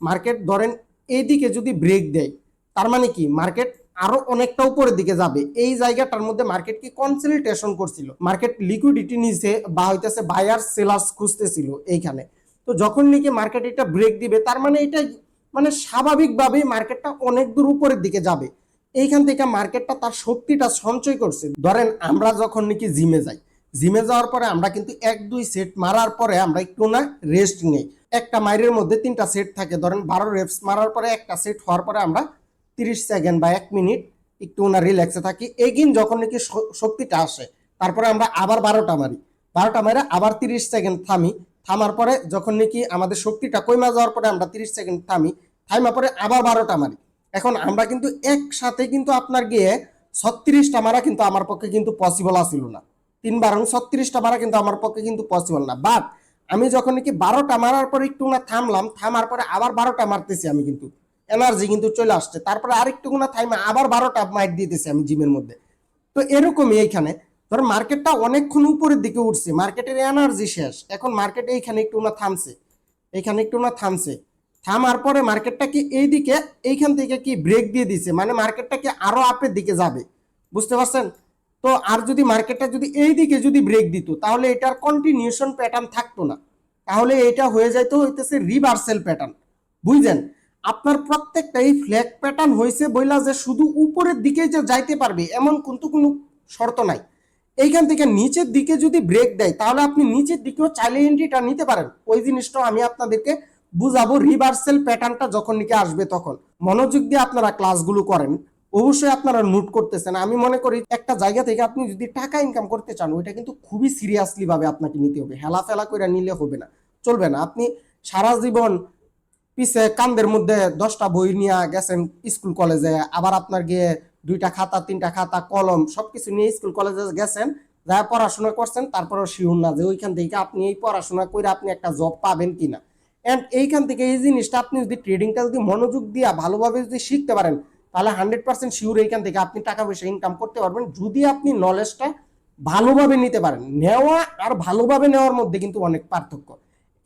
মার্কেট ধরেন এইদিকে যদি ব্রেক দেয়, তার মানে কি মার্কেট আরো অনেকটা উপরের দিকে যাবে। এই জায়গাটার মধ্যে মার্কেট কি কনসলিডেশন করছিল, মার্কেট লিকুইডিটি নিছে বা হইতেছে বায়ার সেলার্স খুঁজতেছিল এইখানে। তো যখন নাকি মার্কেট এটা ব্রেক দিবে, তার মানে এটা মানে স্বাভাবিকভাবেই মার্কেটটা অনেক দূর উপরের দিকে যাবে। এইখান থেকে মার্কেটটা তার শক্তিটা সঞ্চয় করছে। ধরেন আমরা যখন নাকি জিমে যাই, জিমে যাওয়ার পরে আমরা কিন্তু 1-2 সেট মারার পরে আমরা একটু না রেস্ট নেই। একটা মাইরের মধ্যে 3টা সেট থাকে, ধরেন 12 রেপস মারার পরে একটা সেট হওয়ার পরে আমরা 30 সেকেন্ড বা 1 মিনিট একটু না রিল্যাক্সে থাকি। এগিন যখন নাকি শক্তিটা আসে, তারপরে আমরা আবার 12টা মারি, 12টা মারে আবার 30 সেকেন্ড থামি, থামার পরে যখন নাকি আমাদের শক্তিটা কমে যাওয়ার পরে আমরা 30 সেকেন্ড থামি, থামার পরে আবার 12টা মারি। এখন আমরা কিন্তু একসাথে কিন্তু আপনার গিয়ে 36টা মারা কিন্তু আমার পক্ষে কিন্তু পসিবল আসিল না। 3 বার 36টা মারা কিন্তু আমার পক্ষে কিন্তু পসিবল না। বাট আমি যখন নাকি 12টা মারার পরে একটু না থামলাম, থামার পরে আবার 12টা মারতেছি, আমি কিন্তু এনার্জি কিন্তু চলে আসছে, তারপরে আরেকটু না থাইমা আবার 12টা মাইট দিতেছি আমি জিমের মধ্যে। তো এরকমই এইখানে ধর মার্কেটটা অনেকক্ষণ উপরের দিকে উঠছে, মার্কেটের এনার্জি শেষ, এখন মার্কেট এইখানে একটু না থামছে, এইখানে একটু না থামছে, থামার পরে মার্কেটটা কি এইদিকে এইখান থেকে কি ব্রেক দিয়ে দিছে, মানে মার্কেটটা কি আরো আপের দিকে যাবে, বুঝতে পারছেন? তো আর যদি মার্কেটটা যদি এই দিকে যদি ব্রেক দিত, তাহলে এটার কন্টিনিউশন প্যাটার্ন থাকতো না, তাহলে এটা হয়ে যাইতো হইতেছে রিভার্সাল প্যাটার্ন। বুঝছেন? আপনার প্রত্যেকটা এই ফ্ল্যাগ প্যাটার্ন হয়েছে বইলা যে শুধু উপরের দিকে যে যাইতে পারবে এমন কিন্তু কোনো শর্ত নাই। এইখান থেকে নিচের দিকে যদি ব্রেক দেয়, তাহলে আপনি নিচের দিকেও চাইলে এন্ট্রিটা নিতে পারেন। ওই জিনিসটাও আমি আপনাদেরকে বুঝাবো রিভার্সাল প্যাটার্নটা যখন নাকি আসবে তখন। মনোযোগ দিয়ে আপনারা ক্লাসগুলো করেন, অবশ্যই আপনারা নোট করতেছেন। আমি মনে করি একটা জায়গা থেকে আপনি যদি টাকা ইনকাম করতে চান ওইটা কিন্তু খুবই সিরিয়াসলি ভাবে আপনাকে নিতে হবে, হেলাফেলা করে নিলে হবে না, চলবে না। আপনি সারা জীবন পিছে কান্দের মধ্যে 10টা বই নিয়ে গেছেন স্কুল কলেজে, আবার আপনার গিয়ে 2টা খাতা 3টা খাতা কলম সবকিছু নিয়ে স্কুল কলেজে গেছেন, যা পড়াশোনা করছেন, তারপরে শিওর না যে ওইখান থেকে আপনি এই পড়াশোনা করে আপনি একটা জব পাবেন কিনা। এন্ড এইখান থেকে এই জিনিসটা আপনি যদি ট্রেডিংটা যদি মনোযোগ দিয়ে ভালোভাবে যদি শিখতে পারেন তাহলে 100% শিওর এইখান থেকে আপনি টাকা পয়সা ইনকাম করতে পারবেন, যদি আপনি নলেজটা ভালোভাবে নিতে পারেন। নেওয়া আর ভালোভাবে নেওয়ার মধ্যে কিন্তু অনেক পার্থক্য।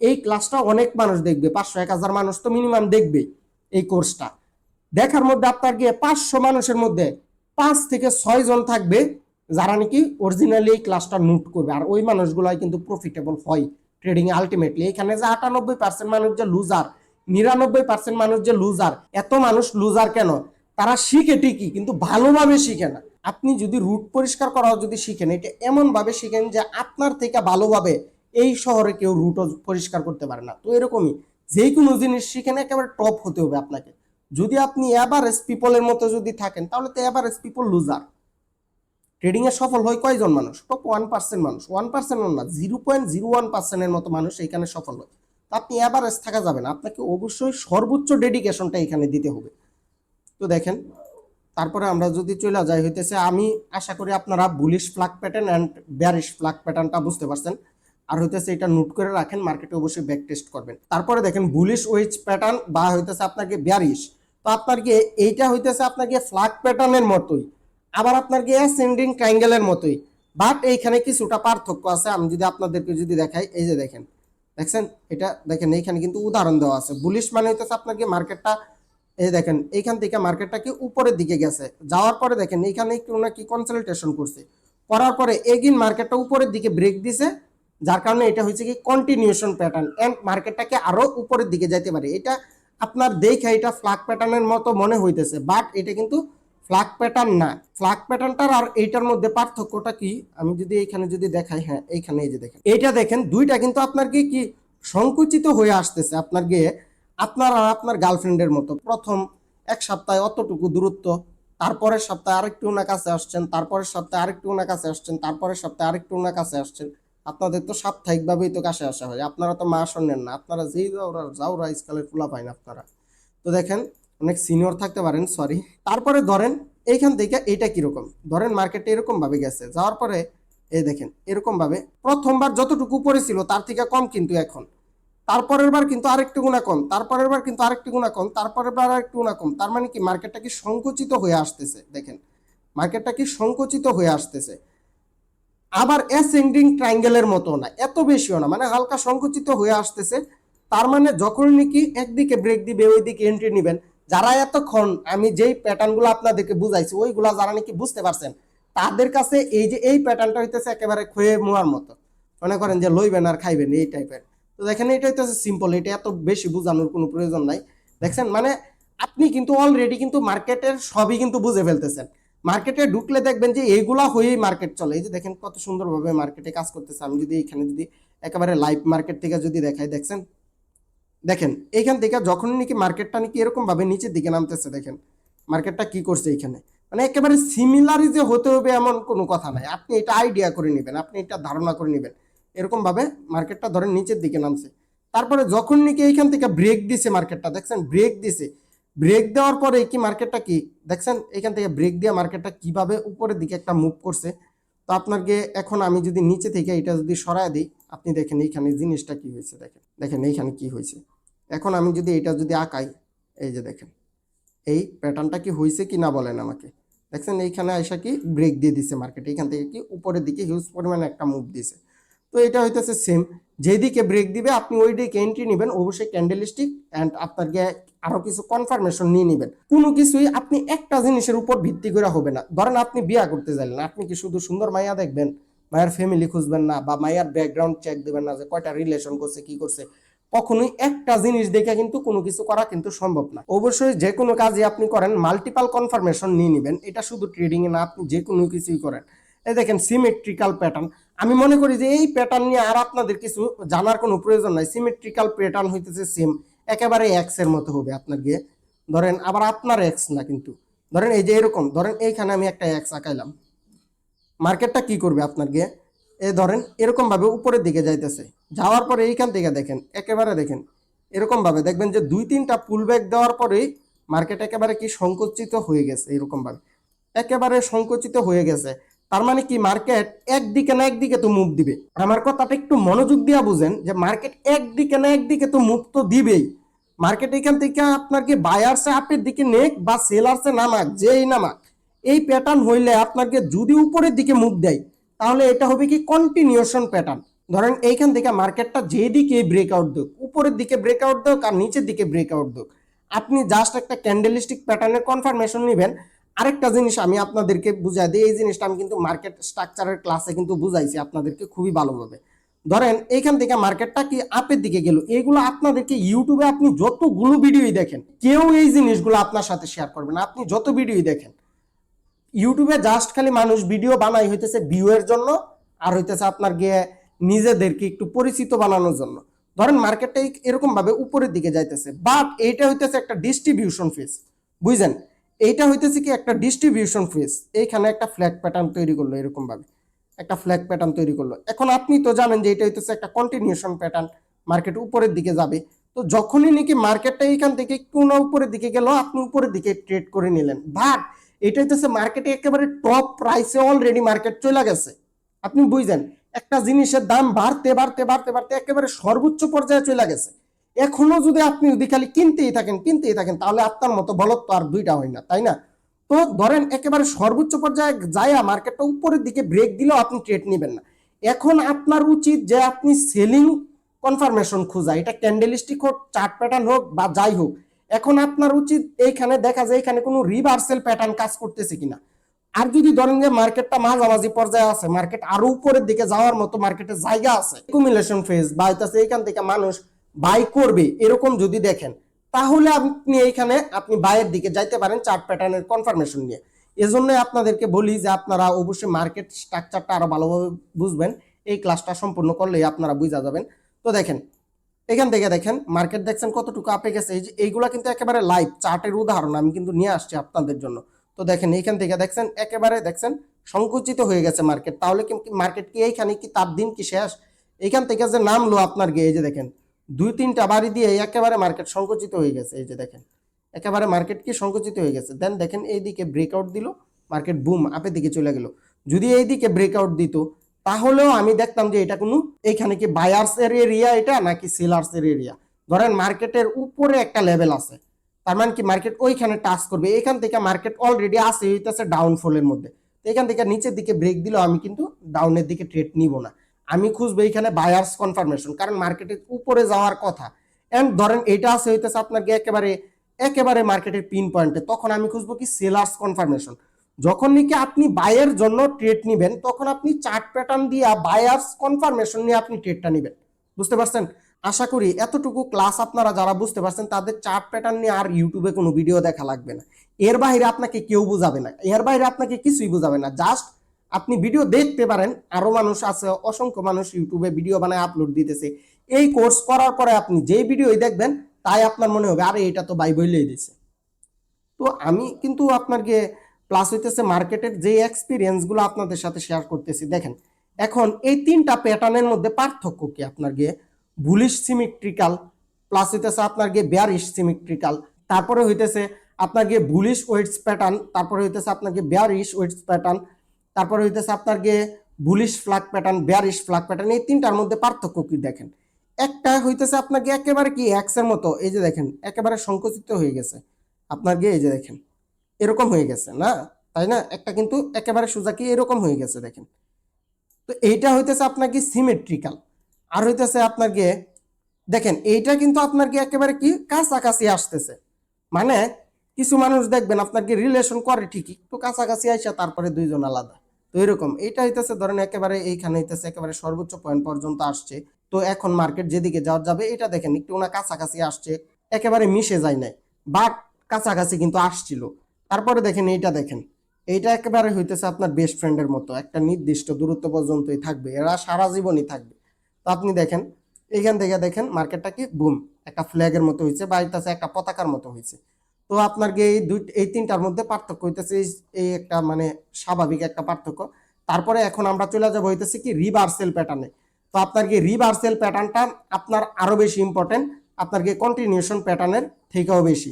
এই ক্লাসটা অনেক মানুষ দেখবে, 500-1000 মানুষ তো মিনিমাম দেখবে এই কোর্সটা। দেখার মধ্যে আপনার গিয়ে 500 মানুষের মধ্যে 5 থেকে 6 জন থাকবে যারা নাকি অরিজিনালি এই ক্লাসটা নোট করবে, আর ওই মানুষগুলাই কিন্তু প্রফিটেবল হয় ট্রেডিং এ আলটিমেটলি। এখানে যে 98% মানুষ যে লুজার, 99% মানুষ যে লুজার, এত মানুষ লুজার কেন? তারা শিখে ঠিকই কিন্তু ভালোভাবে শিখে না। আপনি যদি রুট পরিষ্কার করাও যদি শিখেন, এটা এমন ভাবে শিখেন যে আপনার থেকে ভালোভাবে এই শহরে কেউ রুটও পরিষ্কার করতে পারে না। তো এরকমই যে কোনো জিনিস শিখেন একেবারে টপ হতে হবে আপনাকে। যদি আপনি এভারেজ পিপলের মতো যদি থাকেন তাহলে তো এভারেজ পিপল লুজার। ট্রেডিং এ সফল হয় কয়জন মানুষ? টপ 1% মানুষ, 1% না 0.01%-এর মতো মানুষ এখানে সফল হয়। তো আপনি এভারেজ থাকা যাবে না, আপনাকে অবশ্যই সর্বোচ্চ ডেডিকেশনটা এখানে দিতে হবে। তো দেখেন, তারপরে আমরা যদি চলে যাই হইতেছে, আমি আশা করি আপনারা bullish flag pattern and bearish flag প্যাটার্নটা বুঝতে পারছেন। আর হইতেছে এটা নোট করে রাখেন, মার্কেটে অবশ্যই ব্যাক টেস্ট করবেন। তারপরে দেখেন বুলিশ ওয়েজ প্যাটার্ন বা হইতেছে আপনাকে বেয়ারিশ, তো আপনার কি এইটা হইতেছে আপনার কি ফ্ল্যাগ প্যাটার্নের মতোই, আবার আপনার কি অ্যাসেন্ডিং ট্রায়াঙ্গেলের মতোই, বাট এইখানে কিছুটা পার্থক্য আছে। আমি যদি আপনাদেরকে যদি দেখাই, এই যে দেখেন, দেখছেন এটা দেখেন, এইখানে কিন্তু উদাহরণ দেওয়া আছে। বুলিশ মানে হইতেছে আপনার কি মার্কেটটা, এই দেখেন এইখান থেকে মার্কেটটা কি উপরের দিকে গেছে, যাওয়ার পরে দেখেন এইখানে একটু নাকি কনসালটেশন করছে, করার পরে এগিন মার্কেটটা উপরের দিকে ব্রেক দিছে, যার কারণে এটা হচ্ছে কি কন্টিনিউশন প্যাটার্ন এন্ড মার্কেটটাকে আরো উপরের দিকে যাইতে পারে। এটা আপনার দেখে এটা ফ্ল্যাগ প্যাটার্নের মতো মনে হইতেছে, বাট এটা কিন্তু ফ্ল্যাগ প্যাটার্ন না। ফ্ল্যাগ প্যাটার্নটার আর এইটার মধ্যে পার্থক্যটা কি, আমি যদি এইখানে যদি দেখাই, হ্যাঁ এইখানে এই যে দেখেন, এইটা দেখেন দুইটা কিন্তু আপনার কি কি সংকুচিত হয়ে আসতেছে আপনার গিয়ে আপনার আর আপনার গার্লফ্রেন্ডের মতো। প্রথম এক সপ্তাহে অতটুকু দূরত্ব, তারপরের সপ্তাহে আরেকটু ওনার কাছে আসছেন, তারপরের সপ্তাহে আরেকটু ওনার কাছে আসছেন, তারপরের সপ্তাহে আরেকটু ওনার কাছে আসছেন। আপনাদের তো সাপ্তাহিকভাবেই তো কাছে আসা হয়, আপনারা তো মাস নেন না, আপনারা যেই যাওরা স্কালের খোলা পায় না আপনারা। তো দেখেন অনেক সিনিয়র থাকতে পারেন, সরি। তারপরে ধরেন এইখান থেকে এইটা কিরকম, ধরেন মার্কেটে এরকম ভাবে গেছে, যাওয়ার পরে এই দেখেন এরকম ভাবে প্রথমবার যতটুকু উপরে ছিল তার থেকে কম কিন্তু এখন, তারপরের বার কিন্তু আরেকটু গুণা কম, তারপরের বার কিন্তু আরেকটু গুণা কম, তারপরের বার আরেকটু গুণা কম। তার মানে কি মার্কেটটা কি সংকুচিত হয়ে আসতেছে, দেখেন মার্কেটটা কি সংকুচিত হয়ে আসতেছে। আবার অ্যাসেন্ডিং ট্রায়াঙ্গেলের মতো না, এত বেশিও না, মানে হালকা সংকুচিত হয়ে আসতেছে। তার মানে যখন নাকি একদিকে ব্রেক দিবে ওইদিকে এন্ট্রি নেবেন। যারা এতক্ষণ আমি যেই প্যাটার্নগুলো আপনাদেরকে বুঝাইছি ওইগুলা যারা নাকি বুঝতে পারছেন তাদের কাছে এই যে এই প্যাটার্নটা হইতেছে একেবারে খয়ে মোয়ার মতো, মনে করেন যে লইবেন আর খাইবেন এই টাইপের। তো দেখেন এটা হইতেছে সিম্পল, এটা এত বেশি বোঝানোর কোনো প্রয়োজন নাই। দেখছেন মানে আপনি কিন্তু অলরেডি কিন্তু মার্কেটের সবই কিন্তু বুঝে ফেলতেছেন। মার্কেটে ঢুকলে দেখবেন যে এইগুলা হয়েই মার্কেট চলে। এই যে দেখেন কত সুন্দরভাবে মার্কেটে কাজ করতেছে। আমি যদি এখানে যদি একেবারে লাইভ মার্কেট থেকে যদি দেখাই, দেখছেন দেখেন এইখান থেকে যখন নাকি মার্কেটটা নাকি এরকম ভাবে নিচের দিকে নামতেছে, দেখেন মার্কেটটা কি করছে এইখানে, মানে একেবারে সিমিলারই যে হতে হবে এমন কোনো কথা নাই। আপনি এটা আইডিয়া করে নেবেন, আপনি এটা ধারণা করে নেবেন। এরকম ভাবে মার্কেটটা ধরেন নিচের দিকে নামছে, তারপরে যখন নাকি এইখান থেকে ব্রেক দিছে মার্কেটটা, দেখছেন ব্রেক দিছে, ব্রেক দেওয়ার পরে কি মার্কেটটা কি দেখছেন এখান থেকে ব্রেক দিয়ে মার্কেটটা কিভাবে উপরের দিকে একটা মুভ করছে। তো আপনাকে এখন আমি যদি নিচে থেকে এটা যদি সরায় দিই, আপনি দেখেন এইখানে জিনিসটা কি হয়েছে, দেখেন দেখেন এইখানে কি হয়েছে। এখন আমি যদি এটা যদি আঁকাই, এই যে দেখেন এই প্যাটার্নটা কি হয়েছে কি না বলেন আমাকে। দেখছেন এইখানে আইসা কি ব্রেক দিয়ে দিছে মার্কেট, এখান থেকে কি উপরের দিকে হিউজ পরিমাণে একটা মুভ দিছে। তো এটা হইতেছে সেম, যেদিকে ব্রেক দিবে আপনি ওই দিকে এন্ট্রি নেবেন, অবশ্যই ক্যান্ডেলস্টিক অ্যান্ড আপনাকে আরো কিছু কনফার্মেশন নিয়ে নেবেন। কোনো কিছুই আপনি একটা জিনিসের উপর ভিত্তি করে হবে না। ধরেন আপনি বিয়া করতে চাইলেন, আপনি কি শুধু সুন্দর মাইয়া দেখবেন, মায়ের ফ্যামিলি খুঁজবেন না, বা মায়ের ব্যাকগ্রাউন্ড চেক দেবেন না যে কয়টা রিলেশন করছে কি করছে। কখনোই একটা জিনিস দেখে কিন্তু কোনো কিছু করা কিন্তু সম্ভব না। অবশ্যই যে কোনো কাজে আপনি করেন মাল্টিপাল কনফার্মেশন নিয়ে নেবেন, এটা শুধু ট্রেডিং এ না, আপনি যে কোনো কিছুই করেন। এই দেখেন সিমেট্রিক্যাল প্যাটার্ন, আমি মনে করি যে এই প্যাটার্ন নিয়ে আর আপনাদের কিছু জানার কোনো প্রয়োজন নাই। সিমেট্রিক্যাল প্যাটার্ন হইতেছে সেম, একেবারে এক্স এর মতো হবে আপনার গিয়ে, ধরেন আবার আপনার এক্স না কিন্তু ধরেন এই যে এরকম, ধরেন এইখানে আমি একটা এক্স আঁকাইলাম, মার্কেটটা কি করবে আপনার গিয়ে এই ধরেন এরকম ভাবে উপরের দিকে যাইতেছে, যাওয়ার পরে এইখান থেকে দেখেন একেবারে দেখেন এরকম ভাবে দেখবেন যে 2-3টা পুল ব্যাক দেওয়ার পরেই মার্কেট একেবারে কি সংকুচিত হয়ে গেছে, এরকম ভাবে একেবারে সংকুচিত হয়ে গেছে। তার মানে কি মার্কেট একদিকে না একদিকে তো মুভ দিবে। আমার কথাটা একটু মনোযোগ দিয়া বুঝেন যে মার্কেট একদিকে না একদিকে তো মুভ তো দিবেই। মার্কেট এখান থেকে আপনার কি বায়ার্সে আপের দিকে নেক বা সেলার্সে নামাক, যেই নামাক, এই প্যাটার্ন হইলে আপনাকে যদি উপরের দিকে মুভ দেয় তাহলে এটা হবে কি কন্টিনিউশন প্যাটার্ন। ধরেন এইখান থেকে মার্কেটটা যেদিকে ব্রেকআউট দেখ, উপরের দিকে ব্রেকআউট দেখ আর নিচের দিকে ব্রেকআউট দেখ, আপনি জাস্ট একটা ক্যান্ডেলিস্টিক প্যাটার্নের কনফার্মেশন নেবেন। আরেকটা জিনিস আমি আপনাদেরকে বুঝাই দিই, এই জিনিসটা আমি কিন্তু মার্কেট স্ট্রাকচারের ক্লাসে কিন্তু বুঝাইছি আপনাদেরকে খুবই ভালোভাবে। ধরেন এইখান থেকে মার্কেটটা কি আপের দিকে গেল, এইগুলো আপনাদেরকে ইউটিউবে আপনি যতগুলো ভিডিওই দেখেন কেউ এই জিনিসগুলো আপনার সাথে শেয়ার করবে না। আপনি যত ভিডিওই দেখেন ইউটিউবে জাস্ট খালি মানুষ ভিডিও বানাই হইতেছে ভিউ এর জন্য, আর হইতেছে আপনার গিয়ে নিজেদেরকে একটু পরিচিত বানানোর জন্য। ধরেন মার্কেটটা এরকম ভাবে উপরের দিকে যাইতেছে, বাট এইটা হইতেছে একটা ডিস্ট্রিবিউশন ফেজ, বুঝছেন? এইটা হইতেছে কি একটা ডিস্ট্রিবিউশন ফেজ। এইখানে একটা ফ্ল্যাগ প্যাটার্ন তৈরি করলো, এরকম ভাবে একটা ফ্ল্যাগ প্যাটার্ন তৈরি করলো। এখন আপনি তো জানেন যে এটা হইতেছে একটা কন্টিনিউশন প্যাটার্ন, মার্কেট উপরের দিকে যাবে। তো যখনই নাকি মার্কেটটা এইখান থেকে একটু না উপরের দিকে গেল, আপনি উপরের দিকে ট্রেড করে নিলেন, বাট এটা হইতেছে মার্কেটে একেবারে টপ প্রাইসে অলরেডি মার্কেট চলে গেছে। আপনি বুঝছেন একটা জিনিসের দাম বাড়তে বাড়তে বাড়তে বাড়তে একেবারে সর্বোচ্চ পর্যায়ে চলে গেছে। এখনো যদি আপনি যদি খালি কিনতেই থাকেন তাহলে আপনার মতো বলত তো আর দুইটা হয় না, তাই না? তো ধরেন একেবারে সর্বোচ্চ পর্যায়ে যায়া মার্কেটটা উপরের দিকে ব্রেক দিলেও আপনি ট্রেড নেবেন না। এখন আপনার উচিত যে আপনি সেলিং কনফার্মেশন খোঁজা, এটা ক্যান্ডেলিস্টিক হোক, চার্ট প্যাটার্ন হোক বা যাই হোক। এখন আপনার উচিত এইখানে দেখা যায় এখানে কোনো রিভার্সাল প্যাটার্ন কাজ করতেছে কিনা। আর যদি ধরেন যে মার্কেটটা মাঝামাঝি পর্যায়ে আছে, মার্কেট আরো উপরের দিকে যাওয়ার মতো মার্কেটের জায়গা আছে, একুমুলেশন ফেজ বা হইতাছে এইখান থেকে মানুষ বাই করবে এরকম যদি দেখেন, তাহলে আপনি এইখানে আপনি বাইয়ের দিকে যাইতে পারেন চার্ট প্যাটার্নের কনফার্মেশন নিয়ে। এজন্য আপনাদেরকে বলি যে আপনারা অবশ্যই মার্কেট স্ট্রাকচারটা আরো ভালোভাবে বুঝবেন, এই ক্লাসটা সম্পূর্ণ করলেই আপনারা বুঝা যাবেন। তো দেখেন এখান থেকে দেখেন মার্কেট দেখছেন কতটুকু আপে গেছে, এই যে এইগুলা কিন্তু একেবারে লাইভ চার্টের উদাহরণ আমি কিন্তু নিয়ে আসছি আপনাদের জন্য। তো দেখেন এইখান থেকে দেখছেন একেবারে দেখছেন সংকুচিত হয়ে গেছে মার্কেট। তাহলে কি মার্কেট কি এইখানে কি তার দিন কি শেষ? এইখান থেকে যে নামলো আপনার গিয়ে এই যে দেখেন 2-3টা বাড়ি দিয়ে একেবারে মার্কেট সংকুচিত হয়ে গেছে, এই যে দেখেন একেবারে মার্কেট কি সংকুচিত হয়ে গেছে। দেন দেখেন এইদিকে ব্রেকআউট দিল, মার্কেট বুম আপের দিকে চলে গেল। যদি এইদিকে ব্রেকআউট দিত তাহলেও আমি দেখতাম যে এটা কোনো এইখানে কি বায়ার্স এর এরিয়া এটা নাকি সেলার্স এর এরিয়া। ধরেন মার্কেটের উপরে একটা লেভেল আছে, তার মানে কি মার্কেট ওইখানে টাচ করবে। এখান থেকে মার্কেট অলরেডি আছে হইতেছে ডাউনফলের মধ্যে, তো এখান থেকে নিচের দিকে ব্রেক দিলেও আমি কিন্তু ডাউনের দিকে ট্রেড নিব না, আমি খুঁজবো এখানে বায়ার্স কনফার্মেশন, কারণ মার্কেটের উপরে যাওয়ার কথা। এন্ড ধরেন এইটা আছে হইতেছে আপনার একেবারে একেবারে মার্কেটের পিন পয়েন্টে, তখন আমি খুঁজবো কি সেলার্স কনফার্মেশন। যখন নাকি আপনি বাইয়ের জন্য ট্রেড নিবেন তখন আপনি চার্ট প্যাটার্ন দিয়ে বায়ার্স কনফার্মেশন নিয়ে আপনি ট্রেডটা নেবেন। বুঝতে পারছেন? আশা করি এতটুকু ক্লাস আপনারা যারা বুঝতে পারছেন তাদের চার্ট প্যাটার্ন নিয়ে আর ইউটিউবে কোনো ভিডিও দেখা লাগবে না। এর বাইরে আপনাকে কেউ বুঝাবে না, এর বাইরে আপনাকে কিছুই বুঝাবে না। জাস্ট আপনি ভিডিও দেখতে পারেন, আরো মানুষ আছে, অসংখ্য মানুষ ইউটিউবে ভিডিও বানায় আপলোড দিতেছে। এই কোর্স করার পরে আপনি যেই ভিডিওই দেখবেন তাই আপনার মনে হবে আরে এটা তো ভাই বইলেই দিছে। তো আমি কিন্তু আপনাকে প্লাস হইতেছে মার্কেটের যে এক্সপিরিয়েন্সগুলো আপনাদের সাথে শেয়ার করতেছি। দেখেন এখন এই 3টা প্যাটার্নের মধ্যে পার্থক্য কি আপনার গিয়ে বুলিশ সিমেট্রিক্যাল, প্লাস হইতেছে আপনার গিয়ে বেয়ারিশ সিমেট্রিক্যাল, তারপরে হইতেছে আপনার গিয়ে বুলিশ ওয়েটস প্যাটার্ন, তারপরে হইতেছে আপনার গিয়ে বেয়ারিশ ওয়েটস প্যাটার্ন, তারপরে হইতেছে আপনার গিয়ে bullish flag pattern, bearish flag pattern. এই 3টার মধ্যে পার্থক্য কি দেখেন। একটা হইতেছে আপনাকে একেবারে কি এক্স এর মতো, এই যে দেখেন একেবারে সংকুচিত হয়ে গেছে আপনার গিয়ে, এই যে দেখেন এরকম হয়ে গেছে না, তাই না? একটা কিন্তু একেবারে সোজা কি এরকম হয়ে গেছে দেখেন। তো এইটা হইতেছে আপনার কি সিমেট্রিক্যাল। আর হইতেছে আপনার গিয়ে দেখেন এইটা কিন্তু আপনার কি একেবারে কি কাছাকাছি আসতেছে, মানে কিছু মানুষ দেখবেন আপনার কি রিলেশন করে ঠিকই, তো কাছাকাছি আইসা তারপরে দুইজন আলাদা। তো এরকম এইটা হইতেছে ধরেন একেবারে এইখানে হইতেছে একেবারে সর্বোচ্চ পয়েন্ট পর্যন্ত আসছে। তো এখন মার্কেট যেদিকে যাওয়া যাবে এটা দেখেন একটু না কাছাকাছি আসছে, একেবারে মিশে যায় নাই, বাট কাছাকাছি কিন্তু আসছিল। তারপরে দেখেন এইটা দেখেন, এইটা একেবারে হইতেছে আপনার বেস্ট ফ্রেন্ডের মতো, একটা নির্দিষ্ট দূরত্ব পর্যন্তই থাকবে, এরা সারা জীবনই থাকবে। তো আপনি দেখেন এইখান থেকে দেখেন মার্কেটটা কি বুম একটা ফ্ল্যাগের মতো হয়েছে বা হইতেছে একটা পতাকার মতো হয়েছে। তো আপনার কি এই তিনটার মধ্যে পার্থক্য হইতেছে এই একটা মানে স্বাভাবিক একটা পার্থক্য। তারপরে এখন আমরা চলে যাব হইতেছে কি রিভার্সাল প্যাটার্নে। তো আপনার কি রিভার্সাল প্যাটার্নটা আপনার আরো বেশি ইম্পর্টেন্ট আপনার কি কন্টিনিউশন প্যাটার্নের থেকেও বেশি।